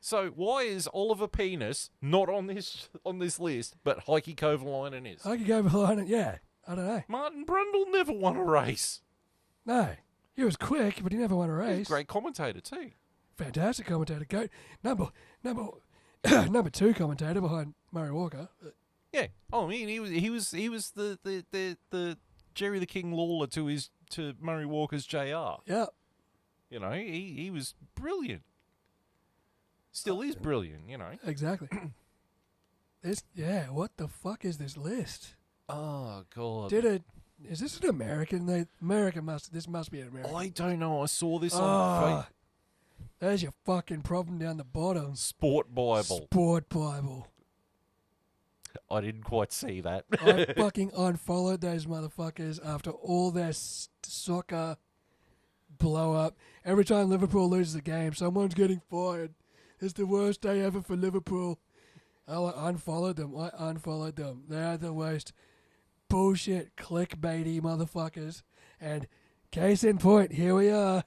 So why is Oliver Penis not on this list, but Heikki Kovalainen is? I could go behind it, yeah. I don't know. Martin Brundle never won a race. No. He was quick, but he never won a He's a race. great commentator too. Fantastic commentator. Goat. Number 2 commentator behind Murray Walker. Yeah. Oh, I mean, he was the Jerry the King Lawler to Murray Walker's JR. Yeah. You know, he was brilliant. Still is brilliant, you know. Exactly. What the fuck is this list? Oh, God. Is this an American? This must be an American. I don't know. I saw this on There's your fucking problem down the bottom. Sport Bible. Sport Bible. I didn't quite see that. I fucking unfollowed those motherfuckers after all their soccer blow up. Every time Liverpool loses a game, someone's getting fired. It's the worst day ever for Liverpool. I unfollowed them. They're the worst bullshit clickbaity motherfuckers. And case in point, here we are.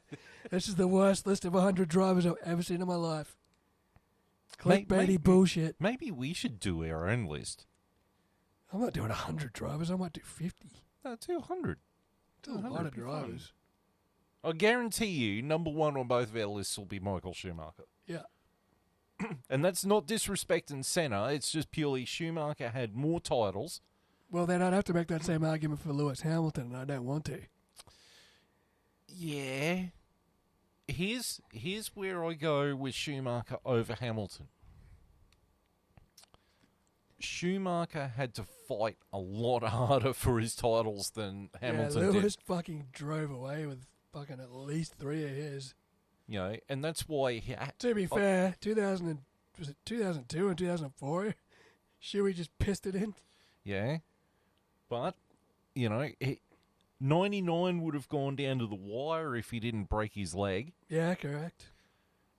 This is the worst list of 100 drivers I've ever seen in my life. Clickbaity bullshit. Maybe we should do our own list. I'm not doing 100 drivers. I might do 50. No, 200. That's a lot of drivers. I guarantee you, number one on both of our lists will be Michael Schumacher. Yeah. And that's not disrespecting Senna. It's just purely Schumacher had more titles. Well, then I'd have to make that same argument for Lewis Hamilton, and I don't want to. Yeah. Here's where I go with Schumacher over Hamilton. Schumacher had to fight a lot harder for his titles than Hamilton did. Lewis fucking drove away with fucking at least 3 of his. You know, and that's why he had... To be fair, 2002 and 2004, Shuey just pissed it in. Yeah. But, you know, 99 would have gone down to the wire if he didn't break his leg. Yeah, correct.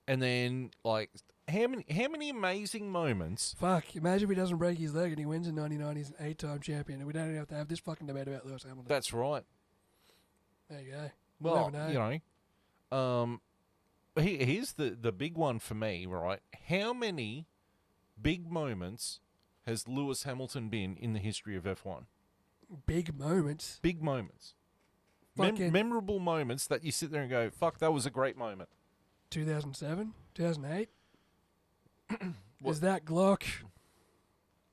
And then, like, how many amazing moments... Fuck, imagine if he doesn't break his leg and he wins in 99, he's an 8-time champion, and we don't even have to have this fucking debate about Lewis Hamilton. That's right. There you go. Well, never know. you know, here's the big one for me, right? How many big moments has Lewis Hamilton been in the history of F1? Big moments. Big moments. Memorable moments that you sit there and go, fuck, that was a great moment. 2007, 2008. Is that Glock?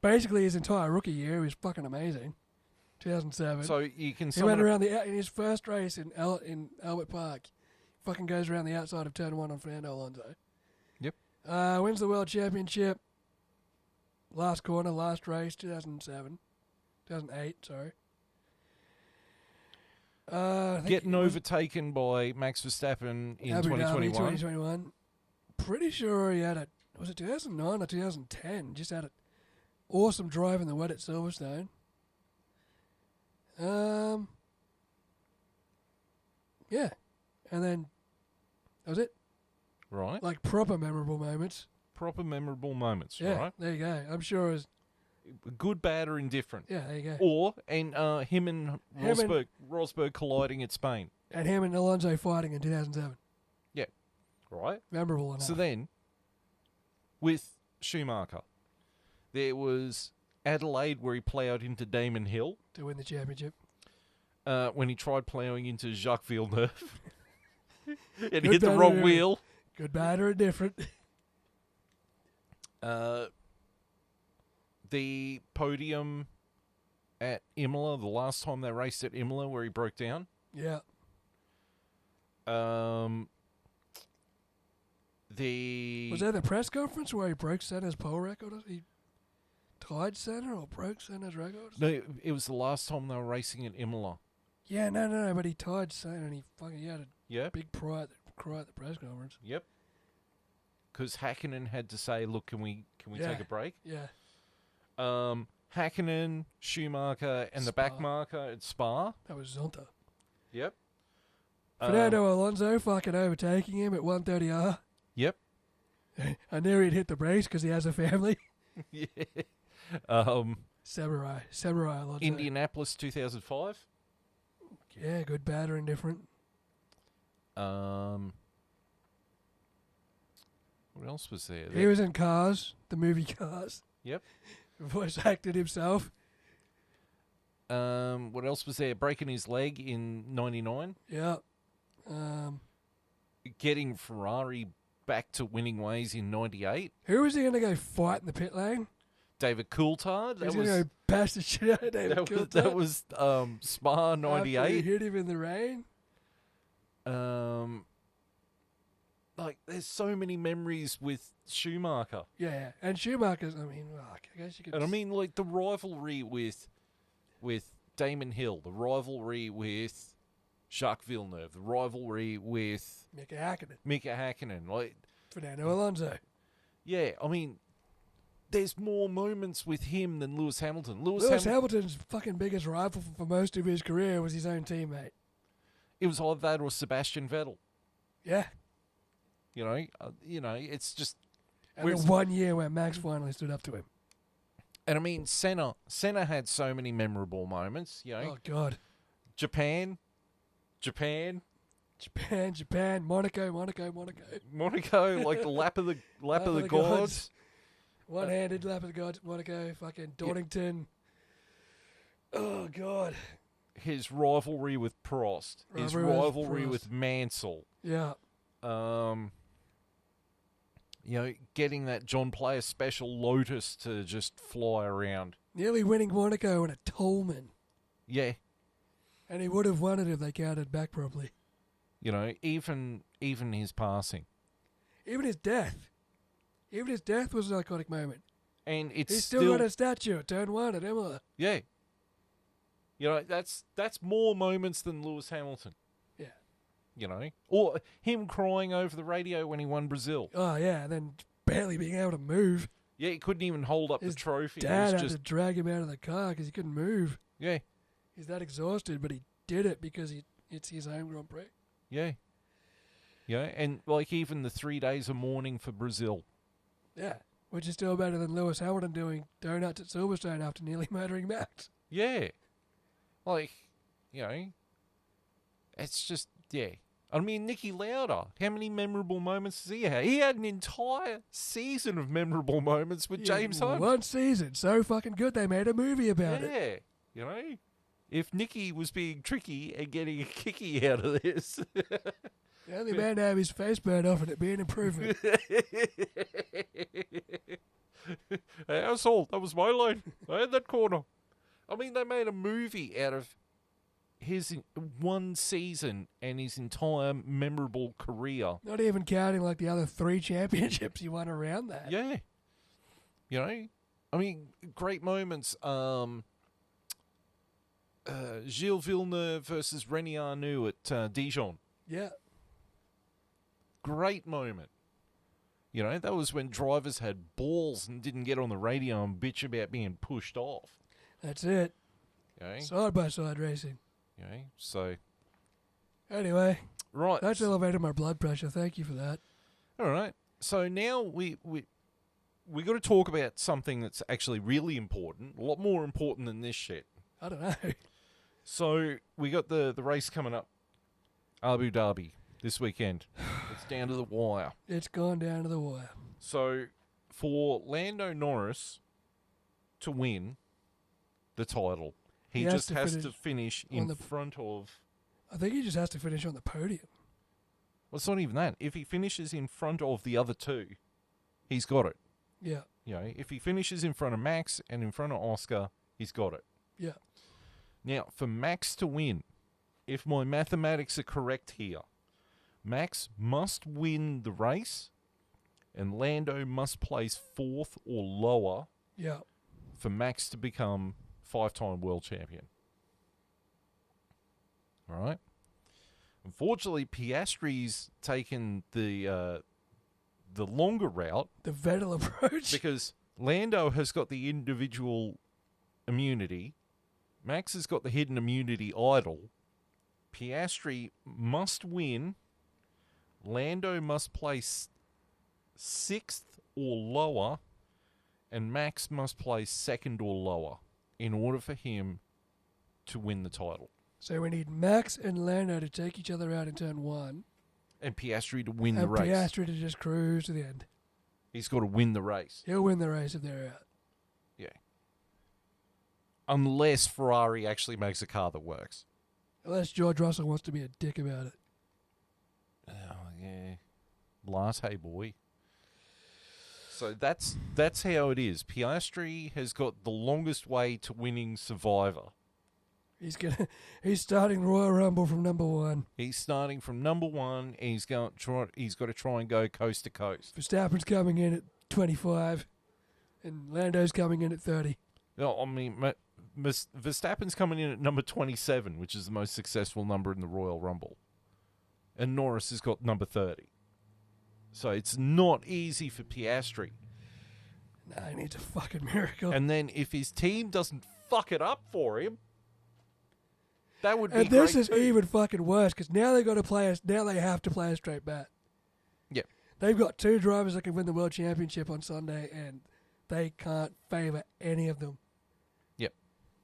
Basically, his entire rookie year was fucking amazing. 2007. So you can. He went around in his first race in Albert Park. Fucking goes around the outside of turn 1 on Fernando Alonso. Yep. Wins the world championship. Last corner, last race, 2007. 2008, sorry. Getting overtaken by Max Verstappen in Abu Dhabi 2021. 2021. Pretty sure he had was it 2009 or 2010? Just had an awesome drive in the wet at Silverstone. Yeah. And then that was it. Right. Like proper memorable moments. Proper memorable moments, Yeah, right? there you go. I'm sure it was... Good, bad, or indifferent. Yeah, there you go. Or, him and Rosberg colliding at Spain. And him and Alonso fighting in 2007. Yeah. Right? Memorable enough. So then, with Schumacher, there was Adelaide where he ploughed into Damon Hill. To win the championship. When he tried ploughing into Jacques Villeneuve. And hit the wrong wheel. Good, bad, or indifferent. The podium at Imola, the last time they raced at Imola where he broke down. Yeah. Was that the press conference where he broke Senna's pole record? He tied Senna or broke Senna's record? No, it was the last time they were racing at Imola. Yeah, no, but he tied Senna and he had Yep. a big cry at the press conference. Yep. Because Hakkinen had to say, look, can we take a break? Yeah. Hakkinen, Schumacher, and the Spa. back marker at Spa. That was Zonta. Yep. Fernando Alonso fucking overtaking him at 130R. Yep. I knew he'd hit the brakes because he has a family. Yeah. Samurai Alonso. Indianapolis 2005. Yeah, good, bad, or indifferent. What else was there? He was in Cars, the movie Cars. Yep. Voice acted himself. What else was there? Breaking his leg in 99. Yeah. Getting Ferrari back to winning ways in 98. Who was he going to go fight in the pit lane? David Coulthard. He was going to go bash the shit out of David Coulthard. That was Spa 98. After he hit him in the rain. Like, there's so many memories with Schumacher. Yeah, and Schumacher's, I mean, well, I guess you could... And I mean, like, the rivalry with Damon Hill, the rivalry with Jacques Villeneuve, the rivalry with... Mika Hakkinen. Like, Fernando Alonso. Yeah, I mean, there's more moments with him than Lewis Hamilton. Lewis Hamilton's fucking biggest rival for most of his career was his own teammate. It was either that or Sebastian Vettel. Yeah. You know, it's just... And the 1 year where Max finally stood up to him. And I mean, Senna had so many memorable moments, you know. Oh, God. Japan, Monaco. like the lap of the gods. One-handed lap of the gods, Monaco, fucking Donington. Yeah. Oh, God. His rivalry with Prost. His rivalry with Mansell. Yeah. You know, getting that John Player special Lotus to just fly around. Nearly winning Monaco in a Tolman. Yeah. And he would have won it if they counted back properly. You know, even his passing. Even his death. Even his death was an iconic moment. And it's He's still got a statue at turn 1 at Imola. Yeah. You know, that's more moments than Lewis Hamilton. Yeah. You know? Or him crying over the radio when he won Brazil. Oh, yeah, and then barely being able to move. Yeah, he couldn't even hold up the trophy. Dad had to drag him out of the car because he couldn't move. Yeah. He's that exhausted, but he did it because it's his home Grand Prix. Yeah. Yeah, and like even the 3 days of mourning for Brazil. Yeah, which is still better than Lewis Hamilton doing donuts at Silverstone after nearly murdering Max. Yeah. Like, you know, it's just Yeah. I mean, Niki Lauda, how many memorable moments does he have? He had an entire season of memorable moments with James Hunt. One season. So fucking good they made a movie about it. Yeah. You know? If Nicky was being tricky and getting a kicky out of this. The only man to have his face burned off and it be an improvement. Hey, asshole, that was my line. I had that corner. I mean, they made a movie out of his one season and his entire memorable career. Not even counting like the other 3 championships he won around that. Yeah. You know? I mean, great moments. Gilles Villeneuve versus Rene Arnoux at Dijon. Yeah. Great moment. You know, that was when drivers had balls and didn't get on the radio and bitch about being pushed off. That's it. Okay. Side-by-side racing. Okay, so... Anyway. Right. That's elevated my blood pressure. Thank you for that. All right. So now we got to talk about something that's actually really important. A lot more important than this shit. I don't know. So we got the race coming up. Abu Dhabi this weekend. It's down to the wire. It's gone down to the wire. So for Lando Norris to win the title, he just has to finish in front of... I think he just has to finish on the podium. Well, it's not even that. If he finishes in front of the other two, he's got it. Yeah. You know, if he finishes in front of Max and in front of Oscar, he's got it. Yeah. Now, for Max to win, if my mathematics are correct here, Max must win the race and Lando must place 4th or lower for Max to become 5-time world champion. All right? Unfortunately, Piastri's taken the longer route. The Vettel approach. Because Lando has got the individual immunity. Max has got the hidden immunity idle. Piastri must win. Lando must place 6th or lower. And Max must place 2nd or lower in order for him to win the title. So we need Max and Lando to take each other out in turn 1. And Piastri to win the race. And Piastri to just cruise to the end. He's got to win the race. He'll win the race if they're out. Yeah. Unless Ferrari actually makes a car that works. Unless George Russell wants to be a dick about it. Oh, yeah. Latte boy. So that's how it is. Piastri has got the longest way to winning Survivor. He's starting Royal Rumble from number 1. He's starting from number 1. And he's got to try and go coast to coast. Verstappen's coming in at 25, and Lando's coming in at 30. No, I mean, Verstappen's coming in at number 27, which is the most successful number in the Royal Rumble, and Norris has got number 30. So it's not easy for Piastri. No, he needs a fucking miracle. And then if his team doesn't fuck it up for him. That would be and this great is too. even fucking worse because now they have to play a straight bat. Yeah, they've got 2 drivers that can win the world championship on Sunday, and they can't favour any of them. Yep,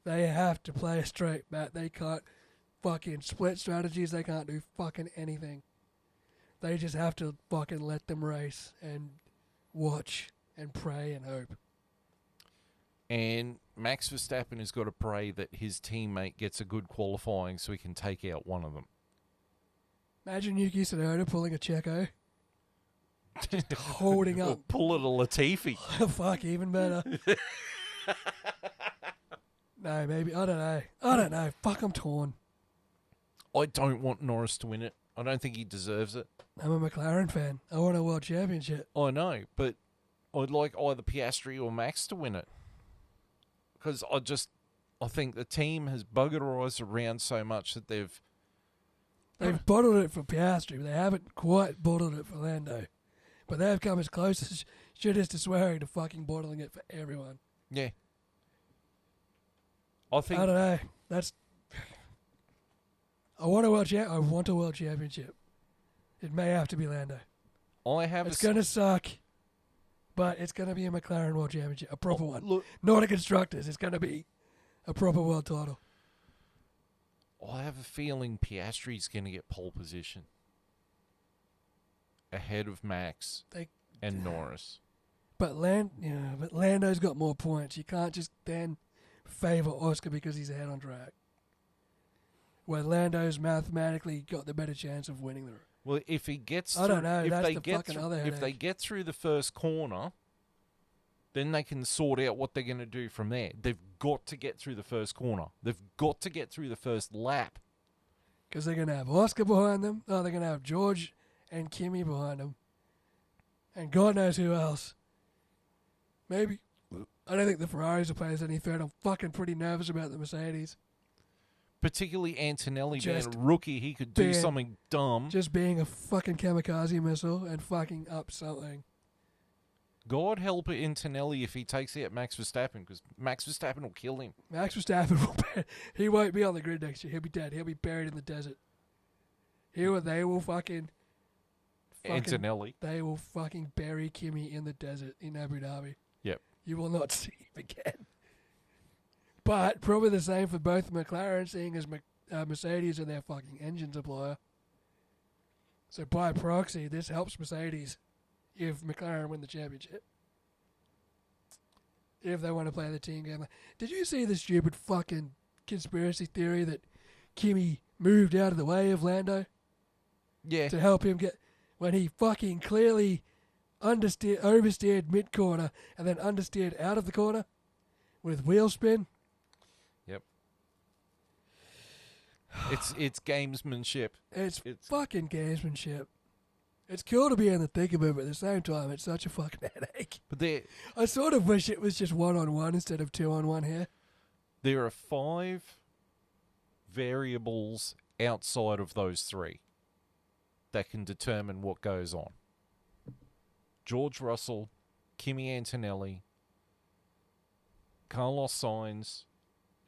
they have to play a straight bat. They can't fucking split strategies. They can't do fucking anything. They just have to fucking let them race and watch and pray and hope. And Max Verstappen has got to pray that his teammate gets a good qualifying so he can take out one of them. Imagine Yuki Tsunoda pulling a Checo. Just holding up. Or pull it a Latifi. Fuck, even better. No, maybe. I don't know. Fuck, I'm torn. I don't want Norris to win it. I don't think he deserves it. I'm a McLaren fan. I want a world championship. I know, but I'd like either Piastri or Max to win it. Because I think the team has buggerized around so much that they've bottled it for Piastri, but they haven't quite bottled it for Lando. But they've come as close as shit is to swearing to fucking bottling it for everyone. Yeah. I don't know. I want a world championship. It may have to be Lando. It's going to suck. But it's going to be a McLaren World Championship, a proper one. Look, not a Constructors. It's going to be a proper world title. I have a feeling Piastri's going to get pole position ahead of Max and Norris. But Lando's got more points. You can't just then favour Oscar because he's ahead on track. Where Lando's mathematically got the better chance of winning the race. Well, if he gets, I don't know. That's the fucking other headache. If they get through the first corner, then they can sort out what they're going to do from there. They've got to get through the first corner. They've got to get through the first lap. Because they're going to have Oscar behind them. Oh, they're going to have George and Kimi behind them. And God knows who else. Maybe. I don't think the Ferraris will pose any threat. I'm fucking pretty nervous about the Mercedes. Particularly Antonelli being a rookie, he could do something dumb. Just being a fucking kamikaze missile and fucking up something. God help Antonelli if he takes out Max Verstappen, because Max Verstappen will kill him. Max Verstappen he won't be on the grid next year. He'll be dead. He'll be buried in the desert. They will fucking Antonelli. They will fucking bury Kimi in the desert in Abu Dhabi. Yep. You will not see him again. But probably the same for both McLaren, seeing as Mercedes are their fucking engine supplier. So by proxy, this helps Mercedes if McLaren win the championship. If they want to play the team game. Did you see the stupid fucking conspiracy theory that Kimi moved out of the way of Lando? Yeah. To help him get... When he fucking clearly oversteered mid-corner and then understeered out of the corner with wheel spin. Yep. It's gamesmanship. It's fucking gamesmanship. It's cool to be in the thick of it, but at the same time, it's such a fucking headache. But I sort of wish it was just 1-on-1 instead of 2-on-1 here. There are 5 variables outside of those 3 that can determine what goes on. George Russell, Kimi Antonelli, Carlos Sainz,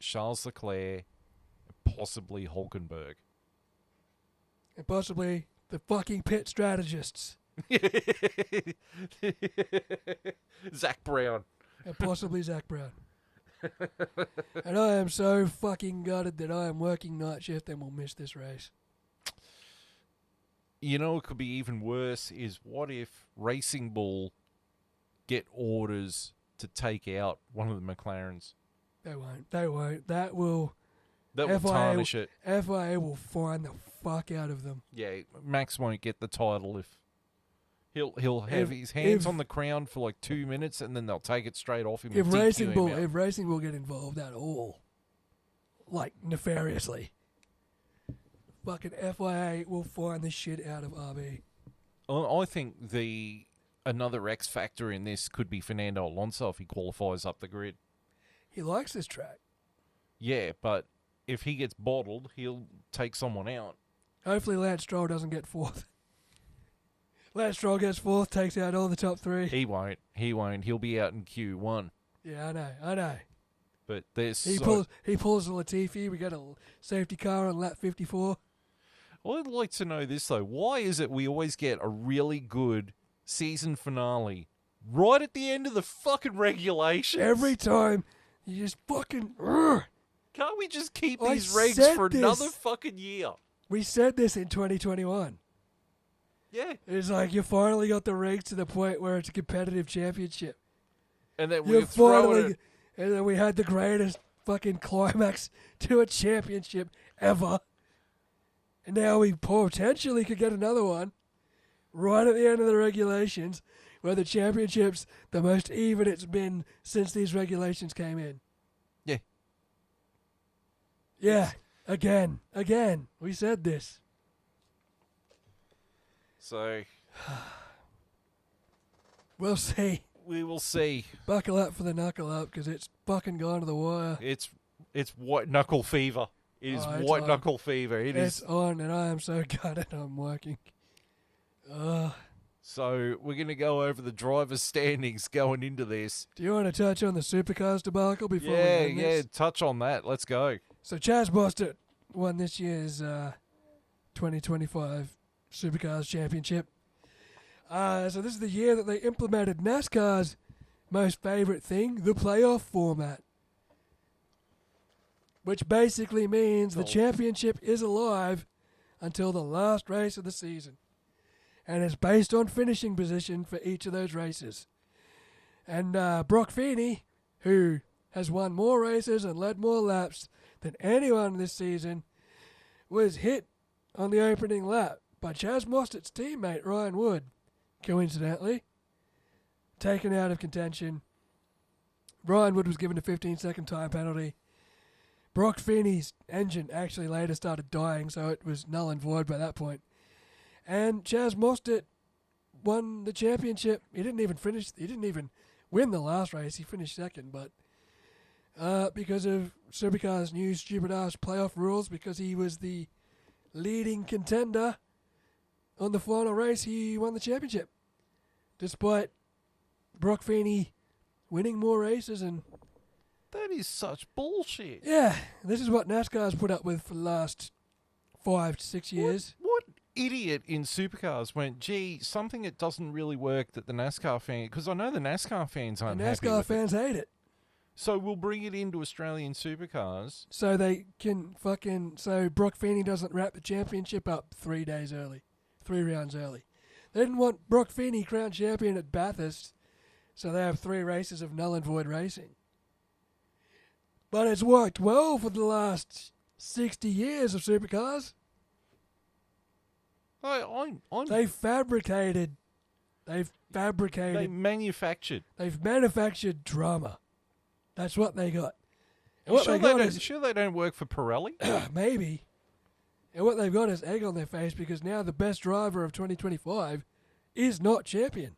Charles Leclerc, possibly Hulkenberg. And possibly the fucking pit strategists. Zach Brown. And possibly Zach Brown. And I am so fucking gutted that I am working night shift and will miss this race. You know, it could be even worse is what if Racing Bull get orders to take out one of the McLarens? They won't. That will tarnish it. FIA will fine the fuck out of them. Yeah, Max won't get the title if he'll have his hands on the crown for like 2 minutes and then they'll take it straight off him. If Racing Bull get involved at all, like nefariously, fucking FIA will find the shit out of RB. I think another X factor in this could be Fernando Alonso if he qualifies up the grid. He likes this track. Yeah, but if he gets bottled, he'll take someone out. Hopefully Lance Stroll doesn't get 4th. Lance Stroll gets 4th, takes out all the top 3. He won't. He'll be out in Q1. Yeah, I know. But there's he pulls a Latifi. We got a safety car on lap 54. I'd like to know this, though. Why is it we always get a really good season finale right at the end of the fucking regulations? Every time, you just fucking... Can't we just keep these regs for another fucking year? We said this in 2021. Yeah. It's like you finally got the regs to the point where it's a competitive championship. And then we finally... And then we had the greatest fucking climax to a championship ever. And now we potentially could get another one right at the end of the regulations where the championship's the most even it's been since these regulations came in. Yeah. Yeah. Again. We said this. So. We'll see. We will see. Buckle up for the knuckle up because it's fucking gone to the wire. It's white knuckle fever. It is white knuckle fever. It's on, and I am so gutted I'm working. So we're going to go over the driver's standings going into this. Do you want to touch on the supercars debacle before we end this? Yeah, touch on that. Let's go. So Chaz Bostert won this year's 2025 Supercars Championship. So this is the year that they implemented NASCAR's most favorite thing, the playoff format. which basically means the Oh. championship is alive until the last race of the season. And it's based on finishing position for each of those races. And Brock Feeney, who has won more races and led more laps than anyone this season, was hit on the opening lap by Chaz Mostert's teammate Ryan Wood, coincidentally, taken out of contention. Ryan Wood was given a 15-second time penalty. Brock Feeney's engine actually later started dying, so it was null and void by that point. And Chaz Mostert won the championship. He didn't even win the last race. He finished second, but because of Supercar's new stupid-ass playoff rules, because he was the leading contender on the final race, he won the championship. Despite Brock Feeney winning more races and... That is such bullshit. Yeah, this is what NASCAR's put up with for the last 5 to 6 years. What idiot in supercars went, gee, something that doesn't really work that the NASCAR fan... Because I know the NASCAR fans aren't The happy NASCAR with fans hate it. So we'll bring it into Australian supercars. So they can so Brock Feeney doesn't wrap the championship up 3 rounds early. They didn't want Brock Feeney crowned champion at Bathurst, so they have 3 races of null and void racing. But it's worked well for the last 60 years of supercars. They've manufactured drama. That's what they got. And what they got is, sure they don't work for Pirelli? maybe. And what they've got is egg on their face because now the best driver of 2025 is not champion.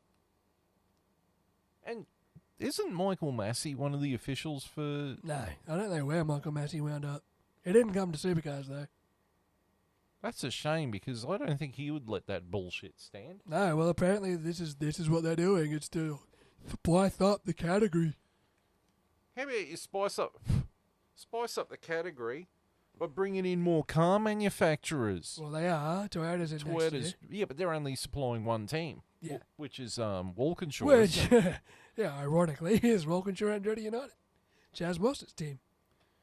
And isn't Michael Massey one of the officials for... No, I don't know where Michael Massey wound up. He didn't come to supercars, though. That's a shame because I don't think he would let that bullshit stand. No, well, apparently this is what they're doing. It's to spice up the category. How about you spice up the category by bringing in more car manufacturers? Well, they are. Toyota's in next year. Yeah, but they're only supplying one team. Yeah. Which is Walkinshaw. Which, yeah, ironically, is Walkinshaw Andretti United. Chaz Mostert's team.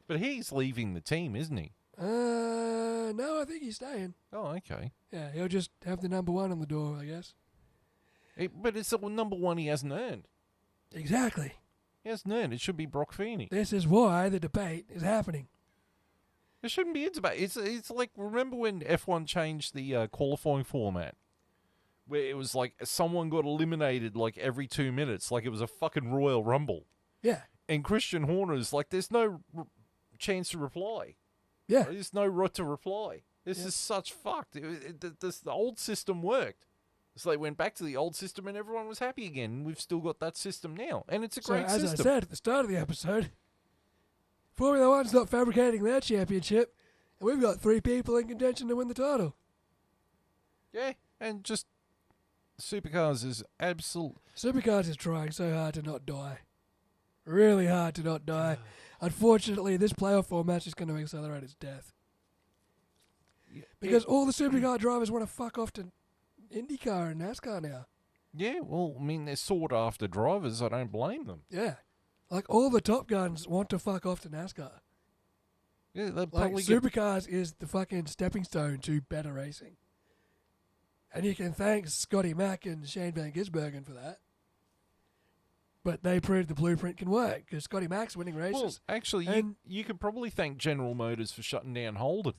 But he's leaving the team, isn't he? No, I think he's staying. Oh, okay. Yeah, he'll just have the number 1 on the door, I guess. But it's the number 1 he hasn't earned. Exactly. He hasn't earned. It should be Brock Feeney. This is why the debate is happening. There shouldn't be a debate. It's like, remember when F1 changed the qualifying format? Where it was like someone got eliminated like every 2 minutes, like it was a fucking Royal Rumble. Yeah. And Christian Horner's like, there's no chance to reply. Yeah. There's no right to reply. This is such fucked. The old system worked. So they went back to the old system and everyone was happy again. And we've still got that system now. And it's a great system. As I said at the start of the episode, Formula One's not fabricating their championship, and we've got 3 people in contention to win the title. Yeah, and just Supercars is Supercars is trying so hard to not die. Really hard to not die. Unfortunately, this playoff format is going to accelerate its death. Because all the supercar drivers want to fuck off to IndyCar and NASCAR now. Yeah, well, I mean, they're sought after drivers. I don't blame them. Yeah. Like, all the Top Guns want to fuck off to NASCAR. Yeah, they'll Like, probably supercars is the fucking stepping stone to better racing. And you can thank Scotty Mack and Shane Van Gisbergen for that. But they proved the blueprint can work, because Scotty Mack's winning races. Well, actually, you could probably thank General Motors for shutting down Holden.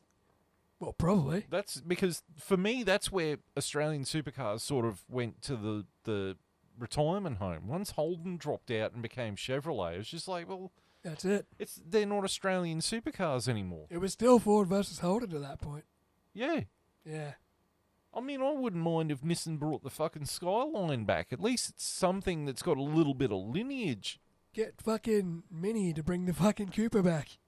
Well, probably. That's because, for me, that's where Australian supercars sort of went to the retirement home. Once Holden dropped out and became Chevrolet, it was just like, well... That's it. They're not Australian supercars anymore. It was still Ford versus Holden to that point. Yeah. Yeah. I mean, I wouldn't mind if Nissan brought the fucking Skyline back. At least it's something that's got a little bit of lineage. Get fucking Mini to bring the fucking Cooper back.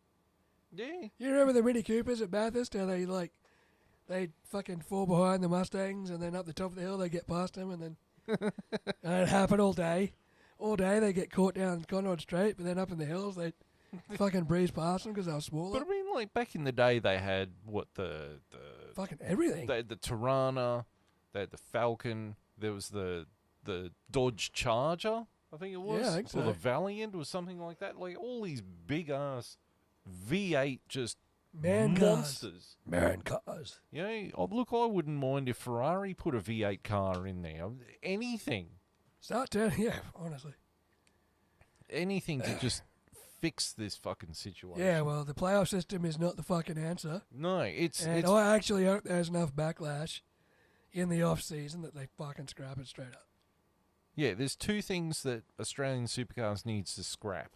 Yeah. You remember the Mini Coopers at Bathurst? How they fucking fall behind the Mustangs and then up the top of the hill they get past them and then... and it happened all day. All day they get caught down Conrad Straight, but then up in the hills they fucking breeze past them because they were smaller. But I mean, like, back in the day they had, the fucking everything. They had the Tirana, they had the Falcon, there was the Dodge Charger, I think it was. Yeah, I think so. Or the Valiant or something like that. Like, all these big-ass V8 just Man monsters. Man cars. You know, look, I wouldn't mind if Ferrari put a V8 car in there. Anything. Start down, yeah, honestly. Anything to just fix this fucking situation. Yeah, well, the playoff system is not the fucking answer. No, it's... I actually hope there's enough backlash in the off-season that they fucking scrap it straight up. Yeah, there's two things that Australian Supercars needs to scrap.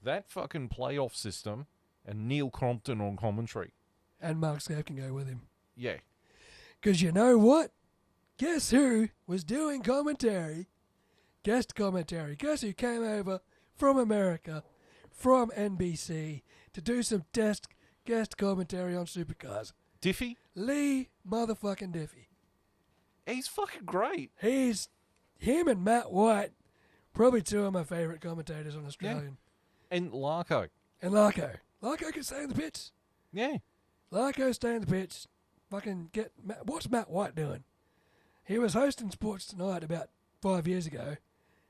That fucking playoff system and Neil Crompton on commentary. And Mark Scape can go with him. Yeah. Because you know what? Guess who was doing commentary? Guest commentary. Guess who came over from America, from NBC, to do some guest commentary on Supercars? Diffie? Lee motherfucking Diffie. He's fucking great. Him and Matt White, probably two of my favourite commentators on Australian. Yeah. And Larko. And Larko. Larko can stay in the pits. Yeah. Larko stay in the pits. Fucking what's Matt White doing? He was hosting Sports Tonight about 5 years ago,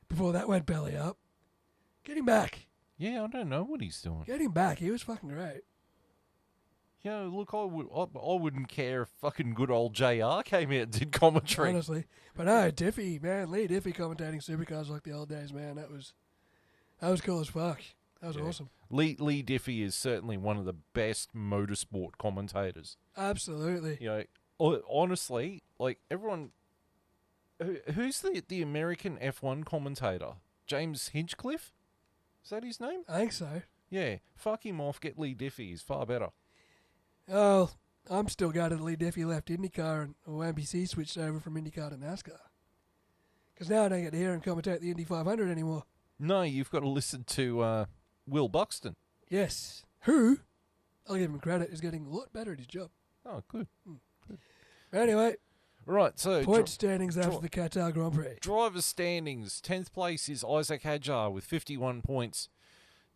before that went belly up. Get him back. Yeah, I don't know what he's doing. Get him back. He was fucking great. Yeah, look, I wouldn't care if fucking good old JR came out and did commentary. Honestly. But no, Diffie, man, Lee Diffie commentating Supercars like the old days, man, that was cool as fuck. That was awesome. Lee Diffie is certainly one of the best motorsport commentators. Absolutely. You know, honestly, like everyone, who's the American F1 commentator? James Hinchcliffe? Is that his name? I think so. Yeah, fuck him off. Get Lee Diffie. He's far better. Oh, I'm still gutted Lee Diffie left IndyCar or NBC switched over from IndyCar to NASCAR. Because now I don't get to hear him commentate the Indy 500 anymore. No, you've got to listen to Will Buxton. Yes. Who, I'll give him credit, is getting a lot better at his job. Oh, good. Good. Anyway. Right, so... Point standings after the Qatar Grand Prix. Driver's standings. 10th place is Isaac Hadjar with 51 points.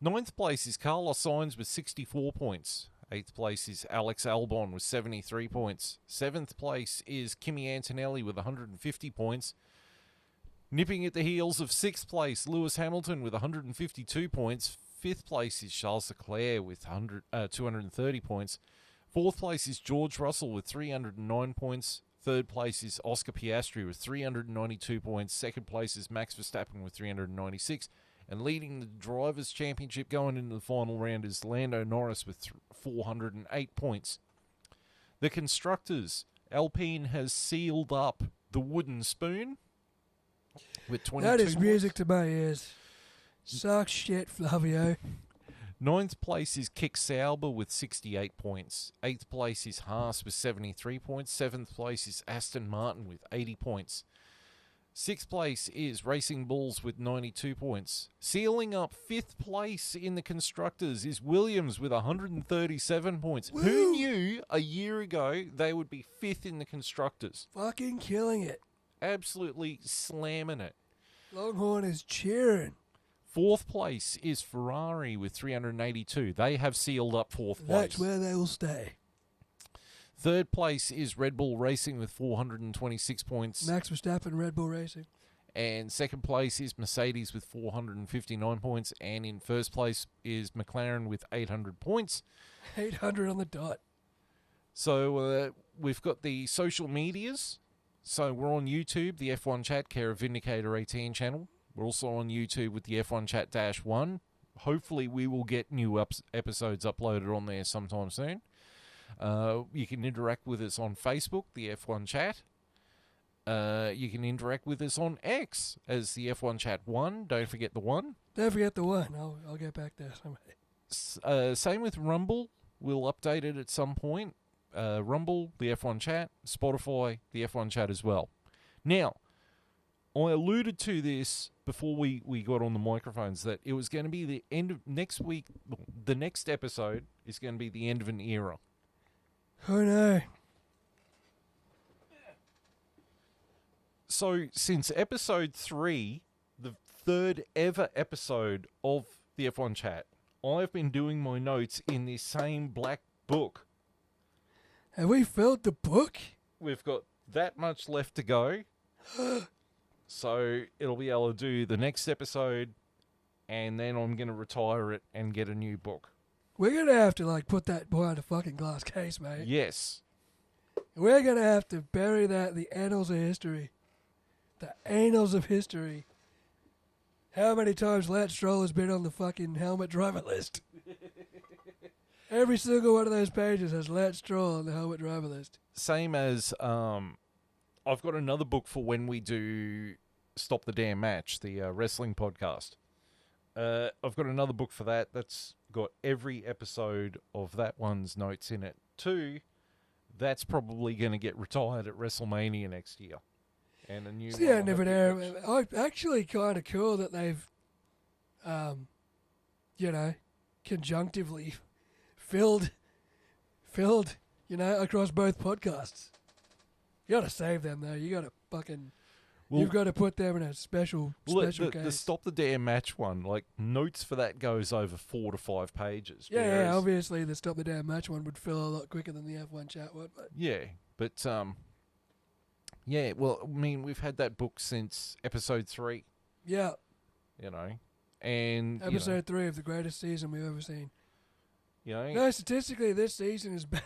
9th place is Carlos Sainz with 64 points. 8th place is Alex Albon with 73 points. 7th place is Kimi Antonelli with 150 points. Nipping at the heels of 6th place, Lewis Hamilton with 152 points. 5th place is Charles Leclerc with 230 points. 4th place is George Russell with 309 points. 3rd place is Oscar Piastri with 392 points. 2nd place is Max Verstappen with 396. And leading the Drivers' Championship going into the final round is Lando Norris with 408 points. The Constructors, Alpine has sealed up the wooden spoon with 22 That is points. music to my ears. Suck shit, Flavio. 9th place is Kick Sauber with 68 points. 8th place is Haas with 73 points. 7th place is Aston Martin with 80 points. 6th place is Racing Bulls with 92 points. Sealing up 5th place in the Constructors is Williams with 137 points. Woo! Who knew a year ago they would be 5th in the Constructors? Fucking killing it. Absolutely slamming it. Longhorn is cheering. 4th place is Ferrari with 382. They have sealed up 4th place. That's where they will stay. 3rd place is Red Bull Racing with 426 points. Max Verstappen, Red Bull Racing. And 2nd place is Mercedes with 459 points. And in 1st place is McLaren with 800 points. 800 on the dot. So we've got the social medias. So we're on YouTube, the F1 Chat, care of Vindicator 18 channel. We're also on YouTube with the F1 Chat -1. Hopefully we will get new episodes uploaded on there sometime soon. You can interact with us on Facebook, the F1 Chat. You can interact with us on X as the F1 Chat 1. Don't forget the 1. Don't forget the one. I'll get back there someday. Same with Rumble. We'll update it at some point. Rumble, the F1 Chat. Spotify, the F1 Chat as well. Now, I alluded to this before we got on the microphones that it was going to be the end of next week. The next episode is going to be the end of an era. Oh no. So, since episode 3, the 3rd ever episode of the F1 Chat, I've been doing my notes in this same black book. Have we filled the book? We've got that much left to go. So, it'll be able to do the next episode and then I'm going to retire it and get a new book. We're going to have to, like, put that behind a fucking glass case, mate. Yes. We're going to have to bury that in the annals of history. The annals of history. How many times Lance Stroll has been on the fucking helmet driver list? Every single one of those pages has Lance Stroll on the helmet driver list. Same as, I've got another book for when we do Stop the Damn Match, the wrestling podcast. I've got another book for that. That's got every episode of that one's notes in it too. That's probably going to get retired at WrestleMania next year. And a new it's the end of an era. Actually kind of cool that they've, conjunctively filled, across both podcasts. You got to save them, though. You got to fucking... You've got to put them in a special case. The Stop the Damn Match one, like, notes for that goes over 4 to 5 pages. Yeah, obviously the Stop the Damn Match one would fill a lot quicker than the F1 chat one. But. Yeah, but, yeah, well, I mean, we've had that book since episode 3. Yeah. And... Episode 3 of the greatest season we've ever seen. No, statistically, this season is bad.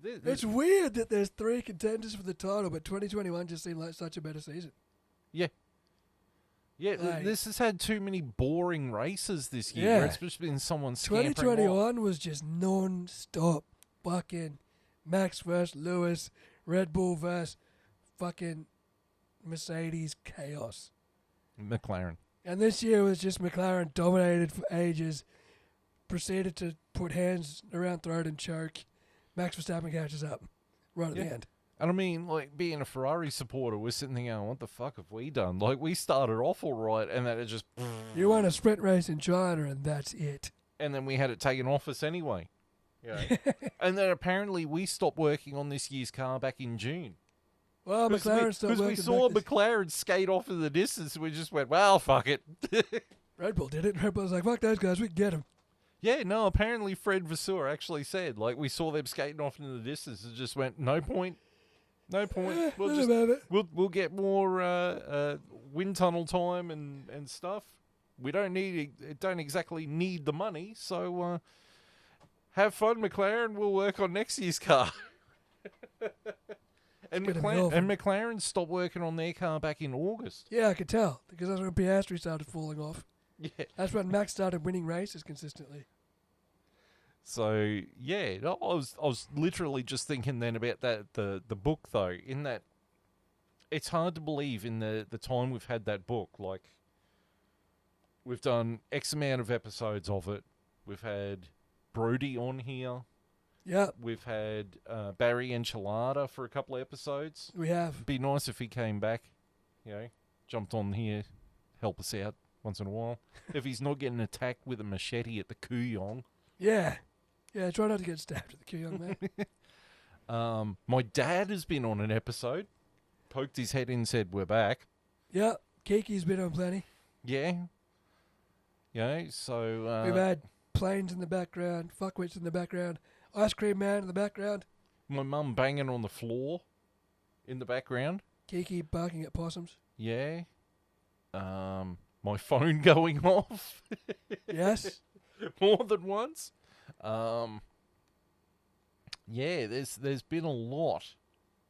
It's weird that there's 3 contenders for the title, but 2021 just seemed like such a better season. Yeah. Yeah, like, this has had too many boring races this year. Yeah. It's just been someone scampering 2021 was just non-stop fucking Max versus Lewis, Red Bull versus fucking Mercedes chaos. McLaren. And this year was just McLaren dominated for ages, proceeded to put hands around throat and choke. Max Verstappen catches up right at the end. And I mean, like, being a Ferrari supporter, we're sitting there going, what the fuck have we done? Like, we started off all right, and then it just... You won a sprint race in China, and that's it. And then we had it taken off us anyway. And then apparently we stopped working on this year's car back in June. Well, McLaren stopped working. Because we saw McLaren skate off in the distance, and we just went, well, fuck it. Red Bull did it. Red Bull was like, fuck those guys, we can get them. Yeah, no, apparently Fred Vasseur actually said, like, we saw them skating off into the distance and just went, no point. No point. We'll get more wind tunnel time and stuff. We don't exactly need the money, so have fun, McLaren. We'll work on next year's car. And McLaren stopped working on their car back in August. Yeah, I could tell, because that's when Piastri started falling off. Yeah. That's when Max started winning races consistently. So yeah, I was literally just thinking then about that the book though. In that, it's hard to believe in the time we've had that book. Like, we've done X amount of episodes of it. We've had Brody on here. Yeah. We've had Barry Enchilada for a couple of episodes. We have. It'd be nice if he came back. Jumped on here, help us out once in a while. If he's not getting attacked with a machete at the Kooyong. Yeah. Yeah, try not to get stabbed at the Kooyong, mate. My dad has been on an episode. Poked his head in and said, we're back. Yeah, Kiki's been on plenty. Yeah. So... we've had planes in the background, fuckwits in the background, ice cream man in the background. My mum banging on the floor in the background. Kiki barking at possums. Yeah. My phone going off. Yes. More than once. Yeah, there's been a lot.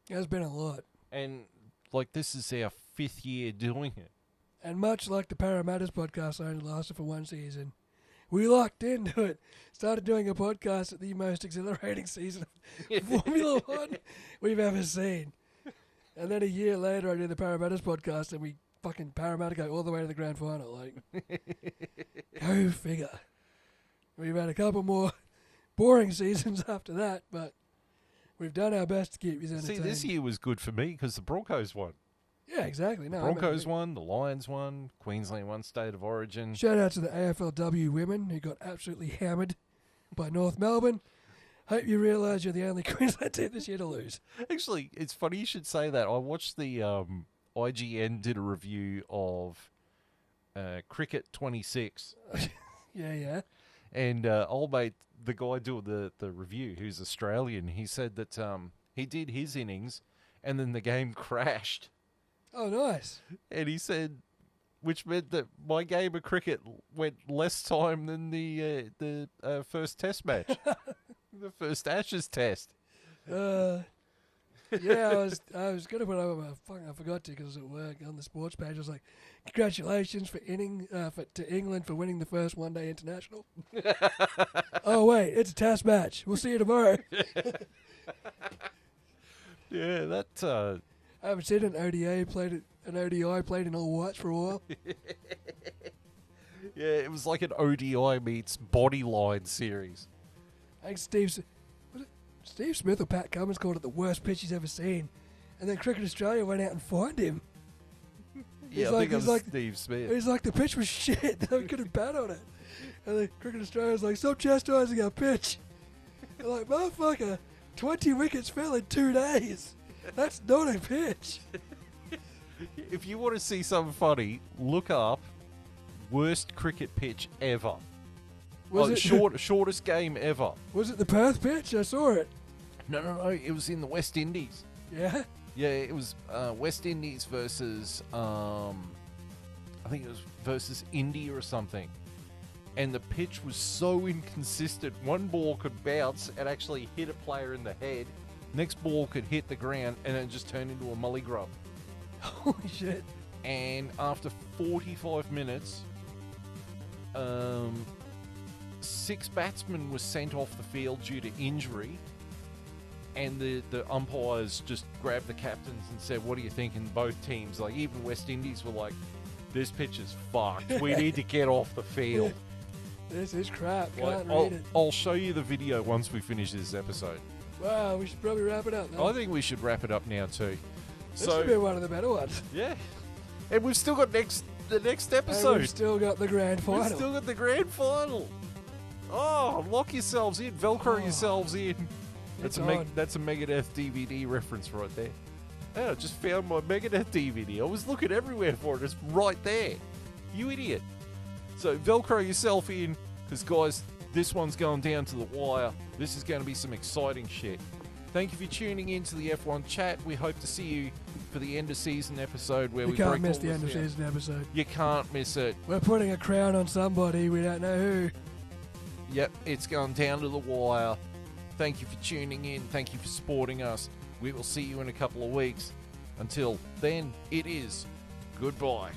There's been a lot. And, like, this is our 5th year doing it. And much like the Parramatta's podcast only lasted for 1 season, we locked into it. Started doing a podcast at the most exhilarating season of Formula One we've ever seen. And then a year later, I did the Parramatta's podcast, and we fucking Parramatta go all the way to the grand final. Like, go figure. We've had a couple more boring seasons after that, but we've done our best to keep you entertained. See, this year was good for me because the Broncos won. Yeah, exactly. No, the Broncos won, the Lions won, Queensland won State of Origin. Shout out to the AFLW women who got absolutely hammered by North Melbourne. Hope you realise you're the only Queensland team this year to lose. Actually, it's funny you should say that. I watched the IGN did a review of Cricket 26. Yeah. And old mate, the guy doing the review, who's Australian, he said that he did his innings and then the game crashed. Oh, nice. And he said which meant that my game of cricket went less time than the first Test match, the first Ashes Test. Yeah, I was gonna put over I forgot to because at work on the sports page. I was like, "Congratulations to England for winning the first one-day international." Oh wait, it's a Test match. We'll see you tomorrow. Yeah, that. I haven't seen an ODI played in all whites for a while. Yeah, it was like an ODI meets Bodyline series. I think Steve Smith or Pat Cummins called it the worst pitch he's ever seen, and then Cricket Australia went out and fined him. Yeah, I think it was Steve Smith. He's like, the pitch was shit. They couldn't bat on it. And then Cricket Australia's like, stop chastising our pitch. They're like, motherfucker, 20 wickets fell in 2 days. That's not a pitch. If you want to see something funny, look up worst cricket pitch ever. Shortest game ever. Was it the Perth pitch? I saw it. No. It was in the West Indies. Yeah? Yeah, it was West Indies versus, I think it was versus India or something. And the pitch was so inconsistent. One ball could bounce and actually hit a player in the head. Next ball could hit the ground and then just turn into a mully grub. Holy shit. And after 45 minutes, 6 batsmen were sent off the field due to injury. And the umpires just grabbed the captains and said, what do you think? And both teams, like even West Indies, were like, this pitch is fucked. We need to get off the field. This is crap. Can't I'll, read it. I'll show you the video once we finish this episode. Wow, we should probably wrap it up now. I think we should wrap it up now too. This should be one of the better ones. Yeah. And we've still got the next episode. And we've still got the grand final. We've still got the grand final. Oh, lock yourselves in. Velcro yourselves in. That's a Megadeth DVD reference right there. Oh, I just found my Megadeth DVD. I was looking everywhere for it. It's right there. You idiot. So Velcro yourself in, because guys, this one's going down to the wire. This is going to be some exciting shit. Thank you for tuning in to the F1 chat. We hope to see you for the end of season episode where you can't miss the end of season episode. You can't miss it. We're putting a crown on somebody. We don't know who. Yep, it's gone down to the wire. Thank you for tuning in. Thank you for supporting us. We will see you in a couple of weeks. Until then, it is goodbye.